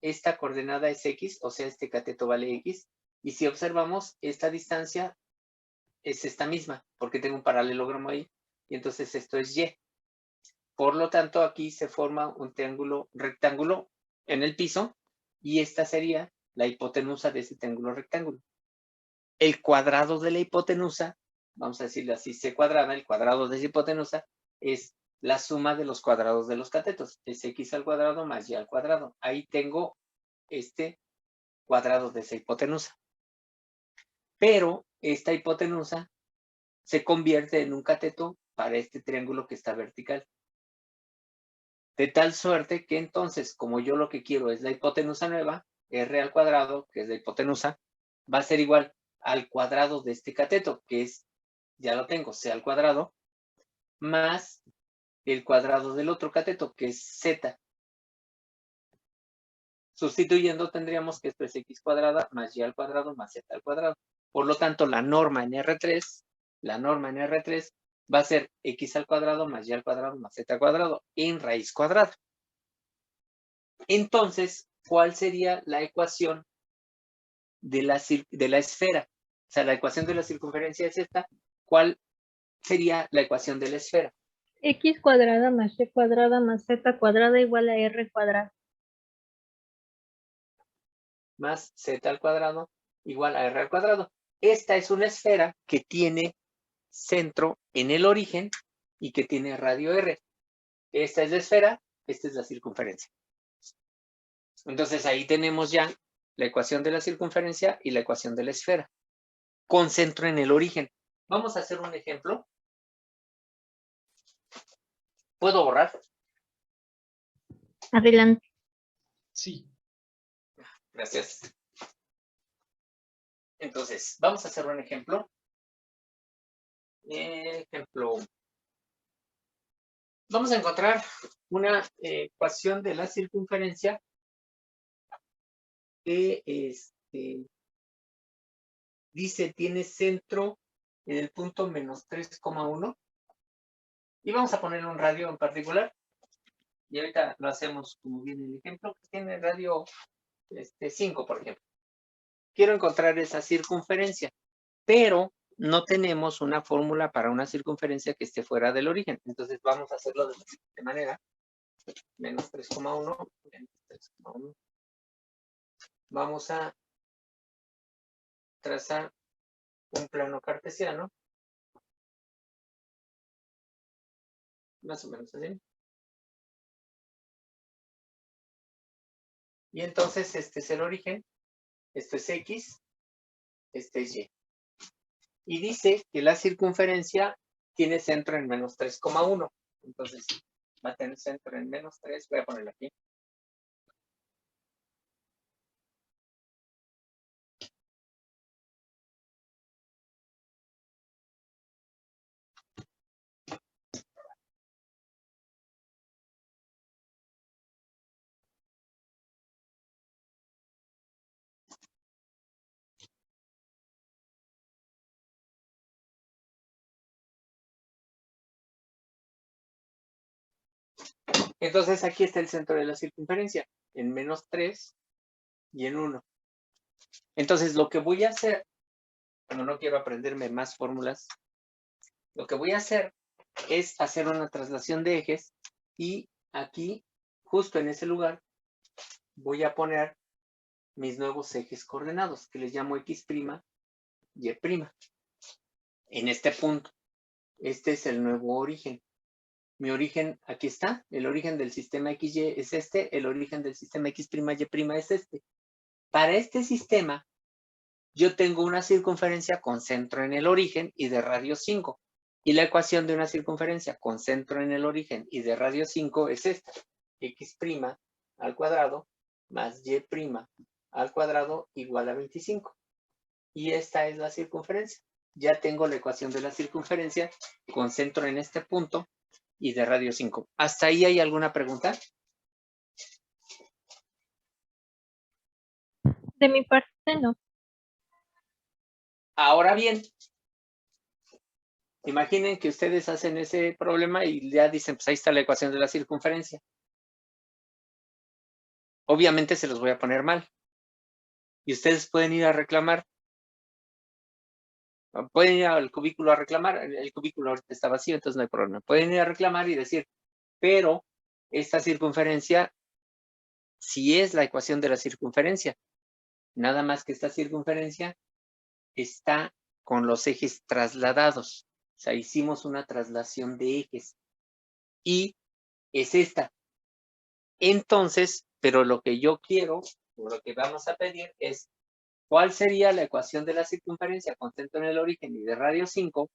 esta coordenada es X, o sea, este cateto vale X. Y si observamos, esta distancia es esta misma, porque tengo un paralelogramo ahí, y entonces esto es Y. Por lo tanto, aquí se forma un triángulo rectángulo en el piso, y esta sería la hipotenusa de ese triángulo rectángulo. El cuadrado de la hipotenusa, vamos a decirle así, C cuadrada, el cuadrado de esa hipotenusa, es la suma de los cuadrados de los catetos. Es X al cuadrado más Y al cuadrado. Ahí tengo este cuadrado de esa hipotenusa. Pero esta hipotenusa se convierte en un cateto para este triángulo que está vertical. De tal suerte que entonces, como yo lo que quiero es la hipotenusa nueva, R al cuadrado, que es la hipotenusa, va a ser igual al cuadrado de este cateto, que es, ya lo tengo, C al cuadrado, más el cuadrado del otro cateto, que es Z. Sustituyendo tendríamos que esto es X cuadrada más Y al cuadrado más Z al cuadrado. Por lo tanto, la norma en R3 va a ser X al cuadrado más Y al cuadrado más Z al cuadrado en raíz cuadrada. Entonces, ¿cuál sería la ecuación de la esfera? O sea, la ecuación de la circunferencia es esta. ¿Cuál sería la ecuación de la esfera? X cuadrada más Y cuadrada más Z cuadrada igual a R cuadrado. Más Z al cuadrado igual a R al cuadrado. Esta es una esfera que tiene centro en el origen y que tiene radio R. Esta es la esfera, esta es la circunferencia. Entonces ahí tenemos ya la ecuación de la circunferencia y la ecuación de la esfera, con centro en el origen. Vamos a hacer un ejemplo. ¿Puedo borrar? Adelante. Sí. Gracias. Entonces, vamos a hacer un ejemplo. Vamos a encontrar una ecuación de la circunferencia que dice tiene centro en el punto menos 3,1. Y vamos a ponerle un radio en particular. Y ahorita lo hacemos como viene el ejemplo, que tiene radio 5, por ejemplo. Quiero encontrar esa circunferencia, pero no tenemos una fórmula para una circunferencia que esté fuera del origen. Entonces vamos a hacerlo de la siguiente manera. Menos 3,1. Menos 3,1. Vamos a trazar un plano cartesiano. Más o menos así. Y entonces este es el origen. Esto es X. Este es Y. Y dice que la circunferencia tiene centro en menos 3,1. Entonces, va a tener centro en menos 3. Voy a ponerlo aquí. Entonces, aquí está el centro de la circunferencia, en menos 3 y en 1. Entonces, lo que voy a hacer, como no quiero aprenderme más fórmulas, lo que voy a hacer es hacer una traslación de ejes y aquí, justo en ese lugar, voy a poner mis nuevos ejes coordenados, que les llamo X', Y'. En este punto, este es el nuevo origen. Mi origen, aquí está, el origen del sistema XY es este, el origen del sistema X', Y' es este. Para este sistema, yo tengo una circunferencia con centro en el origen y de radio 5. Y la ecuación de una circunferencia con centro en el origen y de radio 5 es esta. X' al cuadrado más Y' al cuadrado igual a 25. Y esta es la circunferencia. Ya tengo la ecuación de la circunferencia con centro en este punto y de radio 5. ¿Hasta ahí hay alguna pregunta? De mi parte, no. Ahora bien, imaginen que ustedes hacen ese problema y ya dicen, pues ahí está la ecuación de la circunferencia. Obviamente se los voy a poner mal. Y ustedes pueden ir a reclamar Pueden ir al cubículo a reclamar, el cubículo ahorita está vacío, entonces no hay problema. Pueden ir a reclamar y decir, pero esta circunferencia sí es la ecuación de la circunferencia. Nada más que esta circunferencia está con los ejes trasladados. O sea, hicimos una traslación de ejes. Y es esta. Entonces, pero lo que yo quiero, o lo que vamos a pedir es, ¿cuál sería la ecuación de la circunferencia con centro en el origen y de radio 5,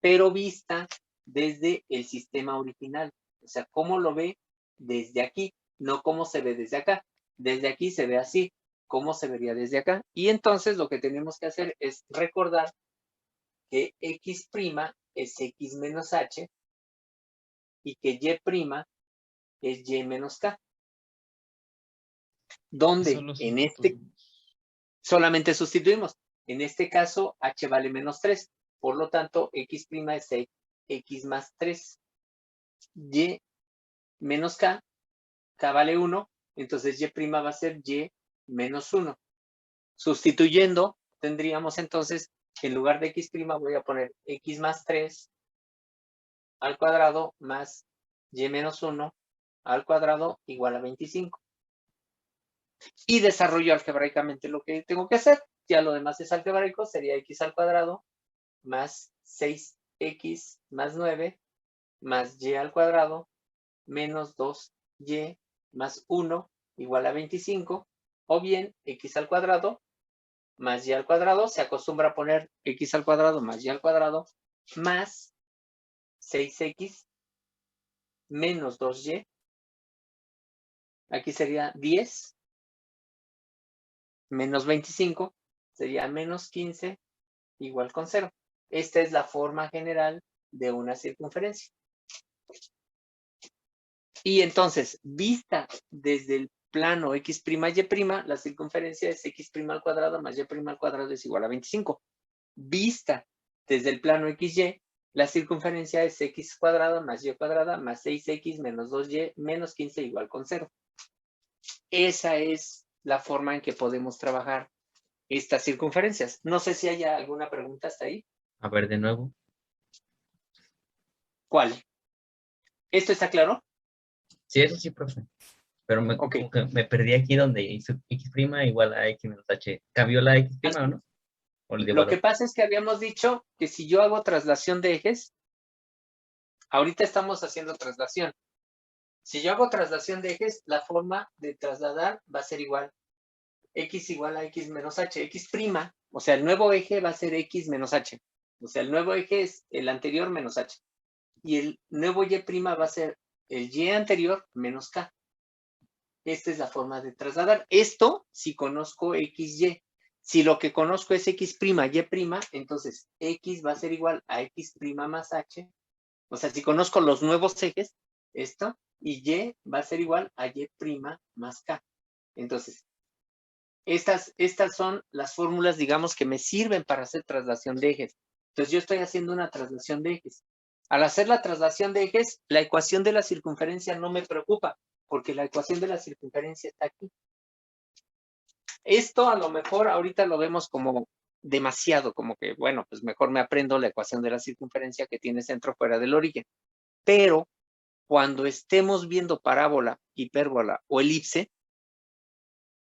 pero vista desde el sistema original? O sea, ¿cómo lo ve desde aquí? No cómo se ve desde acá. Desde aquí se ve así. ¿Cómo se vería desde acá? Y entonces lo que tenemos que hacer es recordar que X' es X menos H y que Y' es Y menos K. Donde Solo en este sustituimos. solamente sustituimos. En este caso, H vale menos 3. Por lo tanto, X' es X más 3. Y menos K, K vale 1. Entonces, Y' va a ser Y menos 1. Sustituyendo, tendríamos entonces, en lugar de X' voy a poner X más 3 al cuadrado más Y menos 1 al cuadrado igual a 25. Y desarrollo algebraicamente lo que tengo que hacer. Ya lo demás es algebraico, sería X al cuadrado más 6X más 9 más Y al cuadrado menos 2Y más 1 igual a 25. O bien X al cuadrado más Y al cuadrado, se acostumbra a poner X al cuadrado más Y al cuadrado más 6X menos 2Y. Aquí sería 10 menos 25, sería menos 15 igual con 0. Esta es la forma general de una circunferencia. Y entonces, vista desde el plano X', Y', la circunferencia es X' al cuadrado más Y' al cuadrado es igual a 25. Vista desde el plano XY, la circunferencia es X cuadrado más Y cuadrada más 6X menos 2Y menos 15 igual con 0. Esa es la forma en que podemos trabajar estas circunferencias. No sé si haya alguna pregunta hasta ahí. A ver, de nuevo. ¿Cuál? ¿Esto está claro? Sí, eso sí, profe. Pero Ok. como que me perdí aquí donde hizo X' igual a X menos H. ¿Cambió la X' o no? ¿O le dio Lo valor? que pasa es que habíamos dicho que si yo hago traslación de ejes, ahorita estamos haciendo traslación. Si yo hago traslación de ejes, la forma de trasladar va a ser igual. X igual a X menos H. X', o sea, el nuevo eje va a ser X menos H. O sea, el nuevo eje es el anterior menos H. Y el nuevo Y' va a ser el Y anterior menos K. Esta es la forma de trasladar. Esto si conozco XY. Si lo que conozco es X', Y', entonces X va a ser igual a X' más H. O sea, si conozco los nuevos ejes, esto, y Y va a ser igual a Y' más K. Entonces, estas son las fórmulas, digamos, que me sirven para hacer traslación de ejes. Entonces, yo estoy haciendo una traslación de ejes. Al hacer la traslación de ejes, la ecuación de la circunferencia no me preocupa, porque la ecuación de la circunferencia está aquí. Esto a lo mejor ahorita lo vemos como demasiado, como que, bueno, pues mejor me aprendo la ecuación de la circunferencia que tiene centro fuera del origen. Pero cuando estemos viendo parábola, hipérbola o elipse,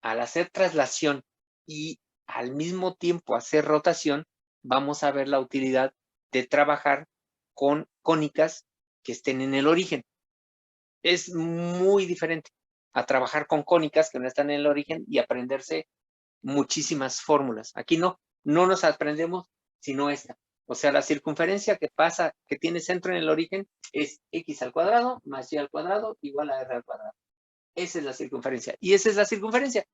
al hacer traslación y al mismo tiempo hacer rotación, vamos a ver la utilidad de trabajar con cónicas que estén en el origen. Es muy diferente a trabajar con cónicas que no están en el origen y aprenderse muchísimas fórmulas. Aquí no nos aprendemos sino esta. O sea, la circunferencia que pasa, que tiene centro en el origen, es X al cuadrado más Y al cuadrado igual a R al cuadrado. Esa es la circunferencia. Y esa es la circunferencia.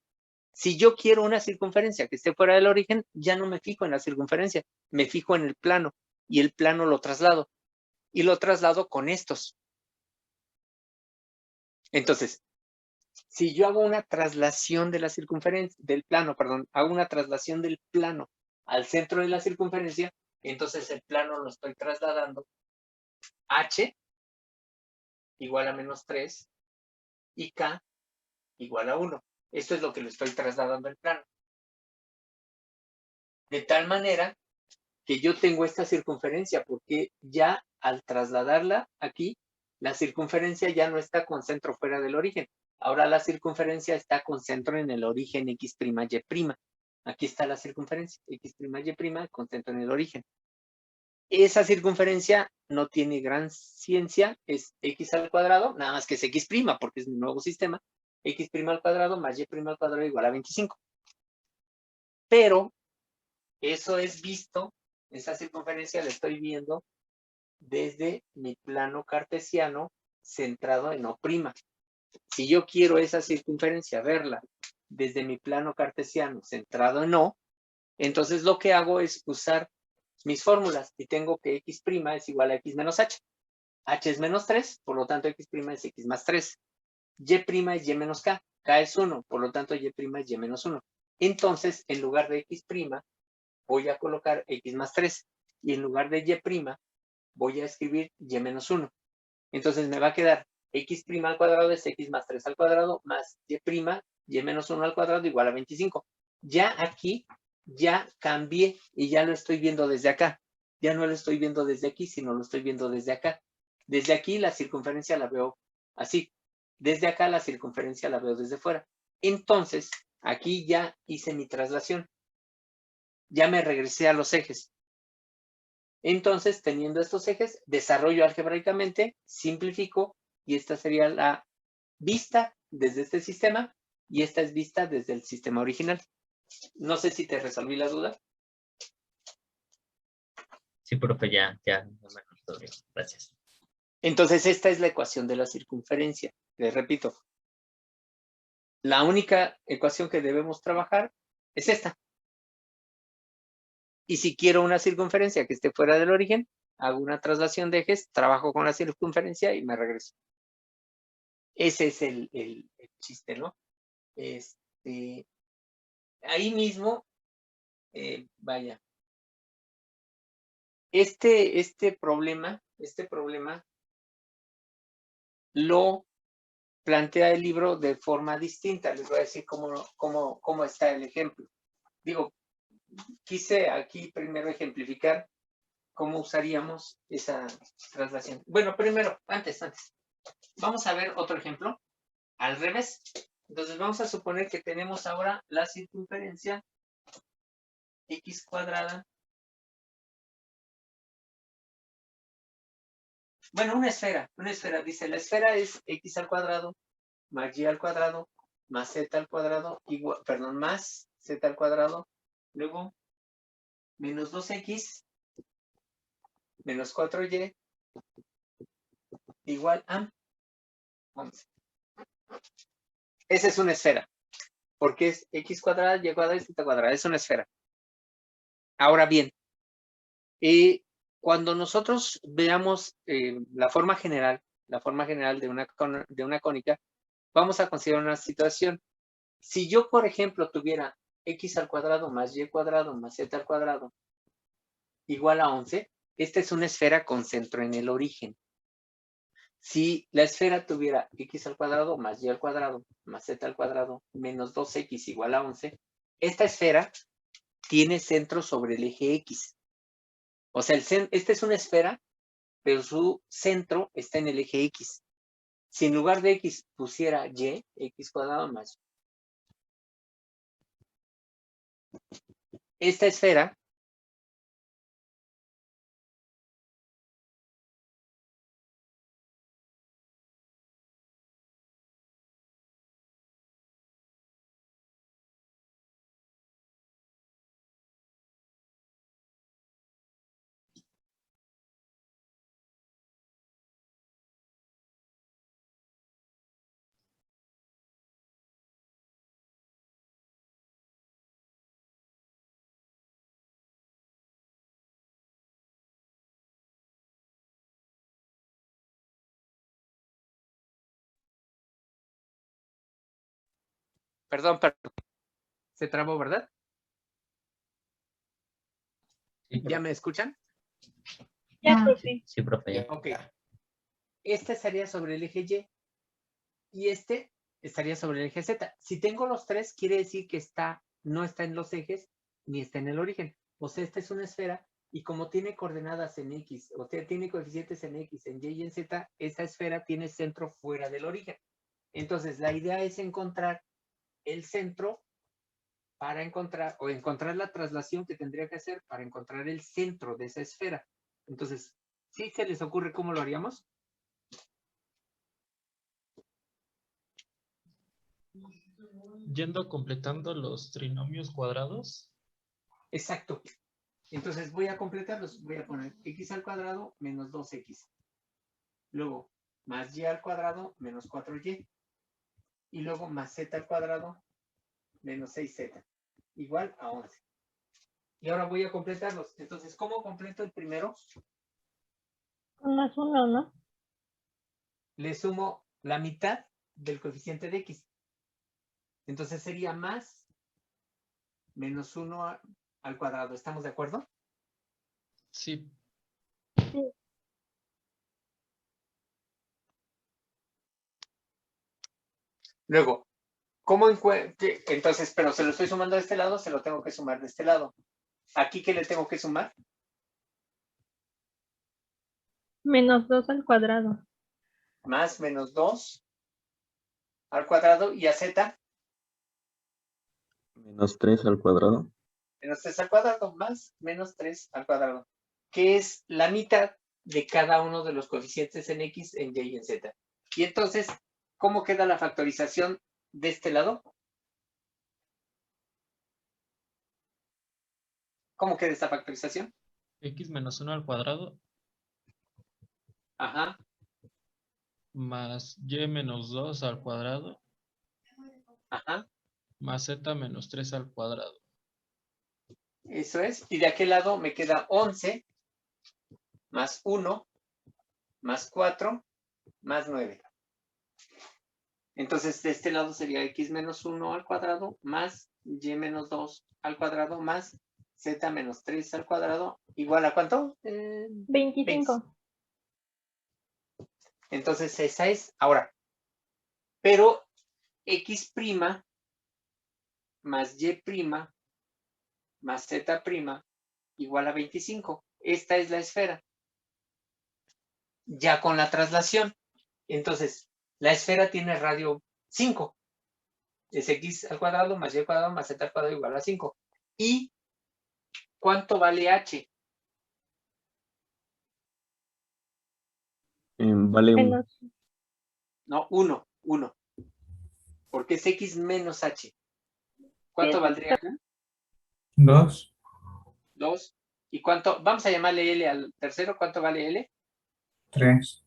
Si yo quiero una circunferencia que esté fuera del origen, ya no me fijo en la circunferencia, me fijo en el plano. Y el plano lo traslado. Y lo traslado con estos. Entonces, si yo hago una traslación de la circunferencia, del plano, perdón, hago una traslación del plano al centro de la circunferencia, entonces el plano lo estoy trasladando H igual a menos 3 y K igual a 1. Esto es lo que le estoy trasladando al plano. De tal manera que yo tengo esta circunferencia, porque ya al trasladarla aquí, la circunferencia ya no está con centro fuera del origen. Ahora la circunferencia está con centro en el origen x', y'. Aquí está la circunferencia, x', y' con centro en el origen. Esa circunferencia no tiene gran ciencia, es x al cuadrado, nada más que es x', porque es mi nuevo sistema, x' al cuadrado más y' al cuadrado igual a 25. Pero eso es visto, esa circunferencia la estoy viendo desde mi plano cartesiano centrado en O'. Si yo quiero esa circunferencia verla desde mi plano cartesiano centrado en O, entonces lo que hago es usar mis fórmulas y tengo que x' es igual a x menos h. H es menos 3, por lo tanto x' es x más 3. Y' es y menos k. K es 1, por lo tanto y' es y menos 1. Entonces, en lugar de x' voy a colocar x más 3. Y en lugar de y' voy a escribir y menos 1. Entonces me va a quedar x' al cuadrado es x más 3 al cuadrado más y menos 1 al cuadrado igual a 25. Ya aquí, ya cambié y ya lo estoy viendo desde acá. Ya no lo estoy viendo desde aquí, sino lo estoy viendo desde acá. Desde aquí la circunferencia la veo así. Desde acá la circunferencia la veo desde fuera. Entonces, aquí ya hice mi traslación. Ya me regresé a los ejes. Entonces, teniendo estos ejes, desarrollo algebraicamente, simplifico, y esta sería la vista desde este sistema, y esta es vista desde el sistema original. No sé si te resolví la duda. Sí, profe, ya, todo bien. Gracias. Entonces, esta es la ecuación de la circunferencia. Les repito, la única ecuación que debemos trabajar es esta. Y si quiero una circunferencia que esté fuera del origen, hago una traslación de ejes, trabajo con la circunferencia y me regreso. Ese es el chiste, ¿no? Ahí mismo, vaya. Este problema lo plantea el libro de forma distinta. Les voy a decir cómo está el ejemplo. Digo, quise aquí primero ejemplificar cómo usaríamos esa traslación. Bueno, primero, antes. Vamos a ver otro ejemplo al revés. Entonces vamos a suponer que tenemos ahora la circunferencia x cuadrada. Bueno, una esfera. Dice, la esfera es x al cuadrado más y al cuadrado más z al cuadrado igual, perdón, más z al cuadrado, luego menos 2x menos 4y igual a 11. Esa es una esfera, porque es x cuadrada, y cuadrada y z cuadrada. Es una esfera. Ahora bien, cuando nosotros veamos la forma general de una cónica, vamos a considerar una situación. Si yo, por ejemplo, tuviera x al cuadrado más y cuadrado más z al cuadrado igual a 11, esta es una esfera con centro en el origen. Si la esfera tuviera x al cuadrado más y al cuadrado más z al cuadrado menos 2x igual a 11, esta esfera tiene centro sobre el eje x. O sea, esta es una esfera, pero su centro está en el eje x. Si en lugar de x pusiera y, x cuadrado más. Esta esfera Perdón. Se trabó, ¿verdad? Sí, ¿Ya me escuchan? Ya, profe. Sí, profe, ya. Ok. Este estaría sobre el eje Y y este estaría sobre el eje Z. Si tengo los tres, quiere decir que no está en los ejes ni está en el origen. O sea, esta es una esfera Y como tiene coordenadas en X, o sea, tiene coeficientes en X, en Y y en Z, esa esfera tiene centro fuera del origen. Entonces, la idea es encontrar el centro para encontrar la traslación que tendría que hacer para encontrar el centro de esa esfera. Entonces, ¿sí se les ocurre cómo lo haríamos? Yendo completando los trinomios cuadrados. Exacto. Entonces voy a completarlos. Voy a poner x al cuadrado menos 2x. Luego, más y al cuadrado menos 4y. Y luego más z al cuadrado menos 6z. Igual a 11. Y ahora voy a completarlos. Entonces, ¿cómo completo el primero? Con más 1, ¿no? Le sumo la mitad del coeficiente de x. Entonces sería más menos 1 al cuadrado. ¿Estamos de acuerdo? Sí. Sí. Luego, ¿cómo encuentro? Entonces, pero se lo estoy sumando de este lado, se lo tengo que sumar de este lado. ¿Aquí qué le tengo que sumar? Menos 2 al cuadrado. Más menos 2 al cuadrado y a z Menos 3 al cuadrado. menos 3 al cuadrado más menos 3 al cuadrado, que es la mitad de cada uno de los coeficientes en x, en y y en z. Y entonces, ¿cómo queda la factorización de este lado? ¿Cómo queda esta factorización? X menos 1 al cuadrado Ajá. más Y menos 2 al cuadrado Ajá. más Z menos 3 al cuadrado. Eso es. Y de aquel lado me queda 11 más 1 más 4 más 9. Entonces, de este lado sería x menos 1 al cuadrado más y menos 2 al cuadrado más z menos 3 al cuadrado, igual a ¿cuánto? 25. Entonces, esa es. Ahora, pero x' más y' más z' igual a 25. Esta es la esfera. Ya con la traslación. Entonces, la esfera tiene radio 5. Es x al cuadrado más y al cuadrado más z al cuadrado igual a 5. ¿Y cuánto vale h? Vale 1. Menos No, 1. Porque es x menos h. ¿Cuánto Sí, valdría acá? 2. 2. ¿Y cuánto? Vamos a llamarle L al tercero. ¿Cuánto vale L? 3.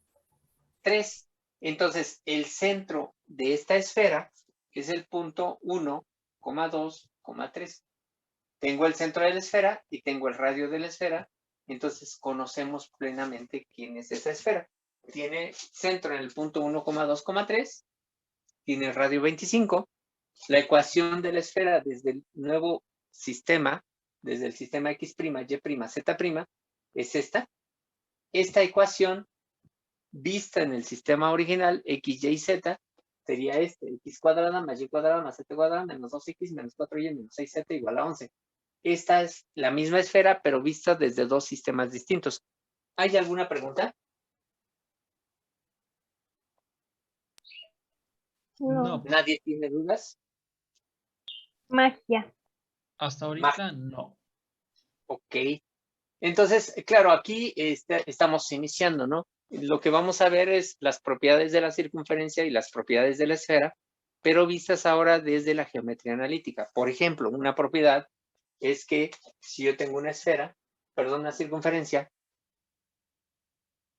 3. Entonces, el centro de esta esfera es el punto 1, 2, 3. Tengo el centro de la esfera y tengo el radio de la esfera. Entonces, conocemos plenamente quién es esa esfera. Tiene centro en el punto 1, 2, 3. Tiene radio 25. La ecuación de la esfera desde el nuevo sistema, desde el sistema x', y', z', es esta. Esta ecuación, vista en el sistema original, x, y, z, sería x cuadrada más y cuadrada más z cuadrada menos 2x menos 4y menos 6z igual a 11. Esta es la misma esfera, pero vista desde dos sistemas distintos. ¿Hay alguna pregunta? No. ¿Nadie tiene dudas? Magia. Hasta ahorita no. Ok. Entonces, claro, aquí estamos iniciando, ¿no? Lo que vamos a ver es las propiedades de la circunferencia y las propiedades de la esfera, pero vistas ahora desde la geometría analítica. Por ejemplo, una propiedad es que si yo tengo una esfera, perdón, una circunferencia,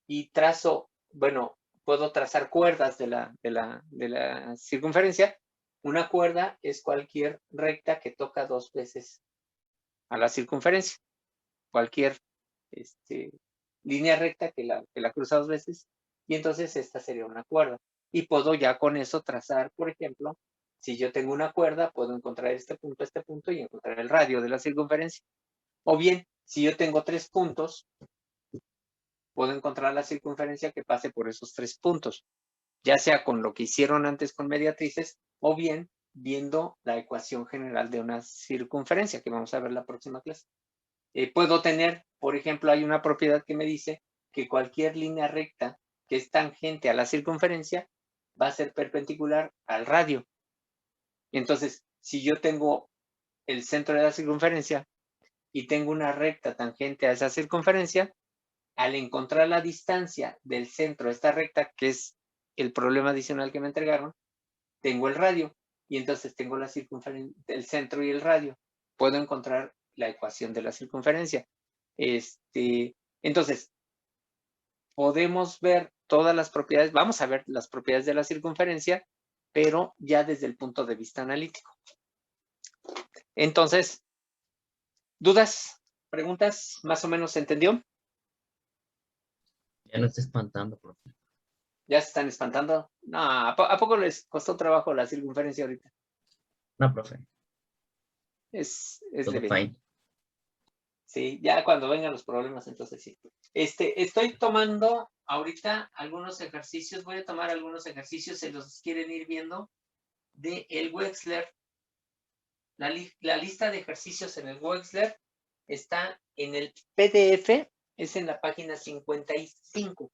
y trazo, bueno, puedo trazar cuerdas de la circunferencia. Una cuerda es cualquier recta que toca 2 veces a la circunferencia. Cualquier línea recta que la cruza 2 veces. Y entonces esta sería una cuerda. Y puedo ya con eso trazar, por ejemplo, si yo tengo una cuerda, puedo encontrar este punto y encontrar el radio de la circunferencia. O bien, si yo tengo 3 puntos, puedo encontrar la circunferencia que pase por esos 3 puntos, ya sea con lo que hicieron antes con mediatrices, o bien viendo la ecuación general de una circunferencia, que vamos a ver la próxima clase. Puedo tener, por ejemplo, hay una propiedad que me dice que cualquier línea recta que es tangente a la circunferencia va a ser perpendicular al radio. Entonces, si yo tengo el centro de la circunferencia y tengo una recta tangente a esa circunferencia, al encontrar la distancia del centro a esta recta, que es el problema adicional que me entregaron, tengo el radio y entonces tengo la circunferencia, el centro y el radio. Puedo encontrar la ecuación de la circunferencia. Entonces, podemos ver todas las propiedades, vamos a ver las propiedades de la circunferencia, pero ya desde el punto de vista analítico. Entonces, ¿dudas? ¿Preguntas? ¿Más o menos se entendió? Ya no está espantando, profe. ¿Ya se están espantando? No, ¿a poco les costó trabajo la circunferencia ahorita? No, profe. Es Todo leve. fine. Sí, ya cuando vengan los problemas, entonces sí. Estoy tomando ahorita algunos ejercicios, voy a tomar algunos ejercicios, se los quieren ir viendo, de el Wechsler. La lista de ejercicios en el Wechsler está en el PDF, es en la página 55.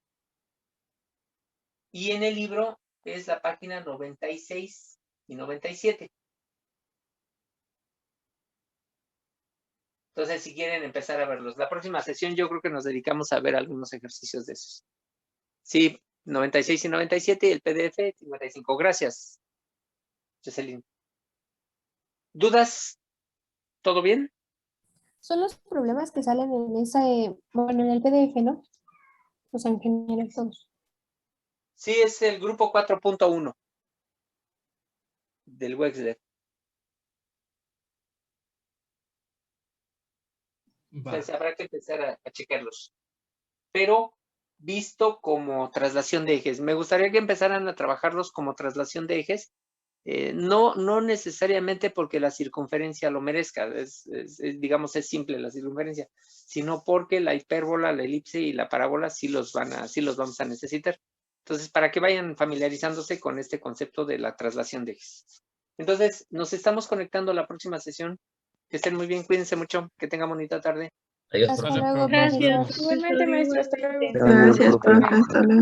Y en el libro es la página 96 y 97. Entonces, si quieren empezar a verlos. La próxima sesión yo creo que nos dedicamos a ver algunos ejercicios de esos. Sí, 96 y 97 y el PDF 55. Gracias, Jocelyn. ¿Dudas? ¿Todo bien? Son los problemas que salen en en el PDF, ¿no? O sea, en general todos. Sí, es el grupo 4.1 del Wechsler. Entonces habrá que empezar a checarlos. Pero visto como traslación de ejes. Me gustaría que empezaran a trabajarlos como traslación de ejes. No necesariamente porque la circunferencia lo merezca, digamos, es simple la circunferencia, sino porque la hipérbola, la elipse y la parábola sí los vamos a necesitar. Entonces, para que vayan familiarizándose con este concepto de la traslación de ejes. Entonces, nos estamos conectando a la próxima sesión. Que estén muy bien, cuídense mucho, que tengan bonita tarde. Adiós, Hasta profe. luego, Gracias. Igualmente, maestro, hasta luego. Gracias, profe. Hasta luego.